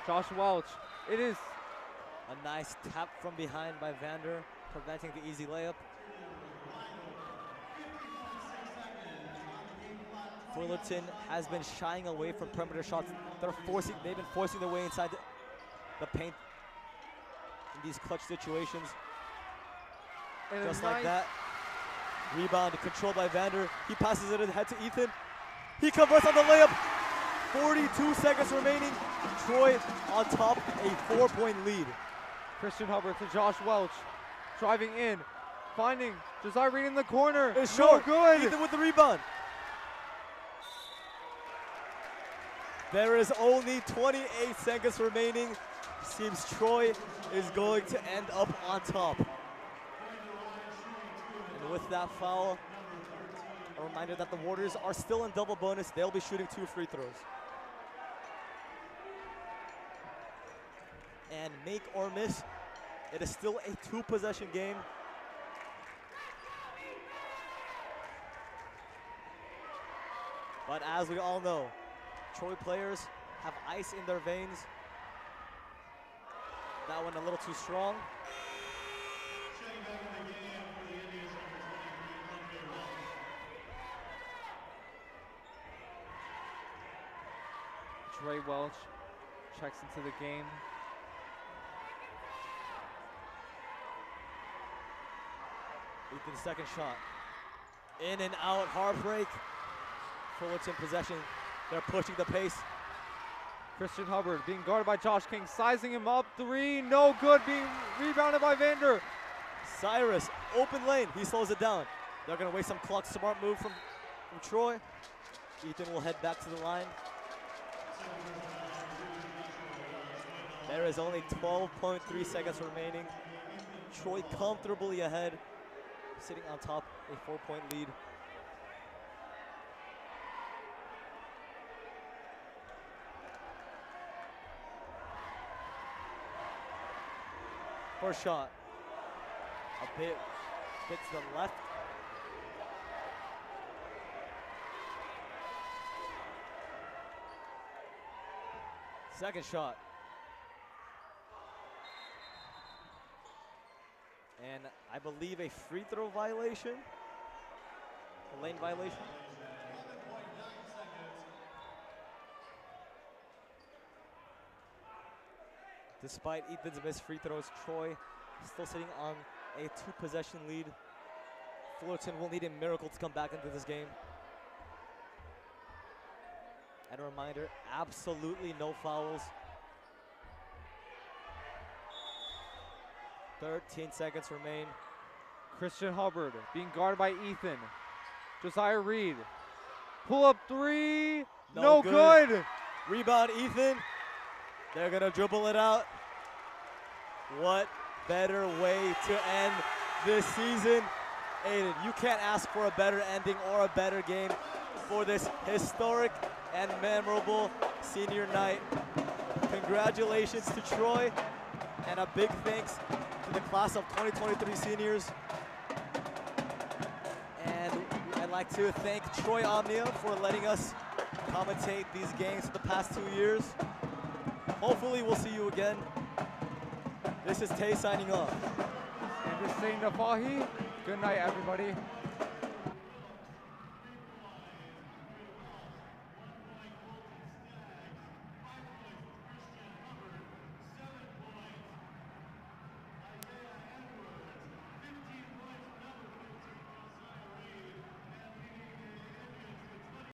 Josh Welch, it is A nice tap from behind by Vander, preventing the easy layup. Fullerton has been shying away from perimeter shots. They've been forcing their way inside the paint in these clutch situations. and Just a like nice that. Rebound controlled by Vander. He passes it ahead to Ethan. He converts on the layup. 42 seconds remaining. Troy on top, a 4-point lead. Christian Hubbard to Josh Welch, driving in, finding Josiah Reed in the corner. It's No short. good. Ethan with the rebound. There is only 28 seconds remaining. Seems Troy is going to end up on top. And And with that foul, a reminder that the Warriors are still in double bonus. They'll be shooting 2 free throws. And make or miss, it is still a 2-possession game. But as we all know, Troy players have ice in their veins. That one a little too strong. Checking back in the game for the Indians, number 23, Dre Welch checks into the game. Ethan's second shot. In and out, heartbreak. Fullerton possession. They're pushing the pace. Christian Hubbard being guarded by Josh King, sizing him up. 3, no good, being rebounded by Vander. Cyrus, open lane. He slows it down. They're going to waste some clock. Smart move from Troy. Ethan will head back to the line. There is only 12.3 seconds remaining. Troy comfortably ahead, sitting on top, a 4-point lead. First shot, a bit to the left. Second shot. And I believe a free throw violation, a lane violation. Despite Ethan's missed free throws, Troy still sitting on a 2-possession lead. Fullerton will need a miracle to come back into this game. And a reminder, absolutely no fouls. 13 seconds remain. Christian Hubbard being guarded by Ethan. Josiah Reed. Pull up 3. No good. Rebound, Ethan. They're going to dribble it out. What better way to end this season? Aiden, you can't ask for a better ending or a better game for this historic and memorable senior night. Congratulations to Troy, and a big thanks to the class of 2023 seniors. And I'd like to thank Troy Omnia for letting us commentate these games for the past 2 years. Hopefully we'll see you again. This is Tay signing off. And this is Nafahi. Good night, everybody.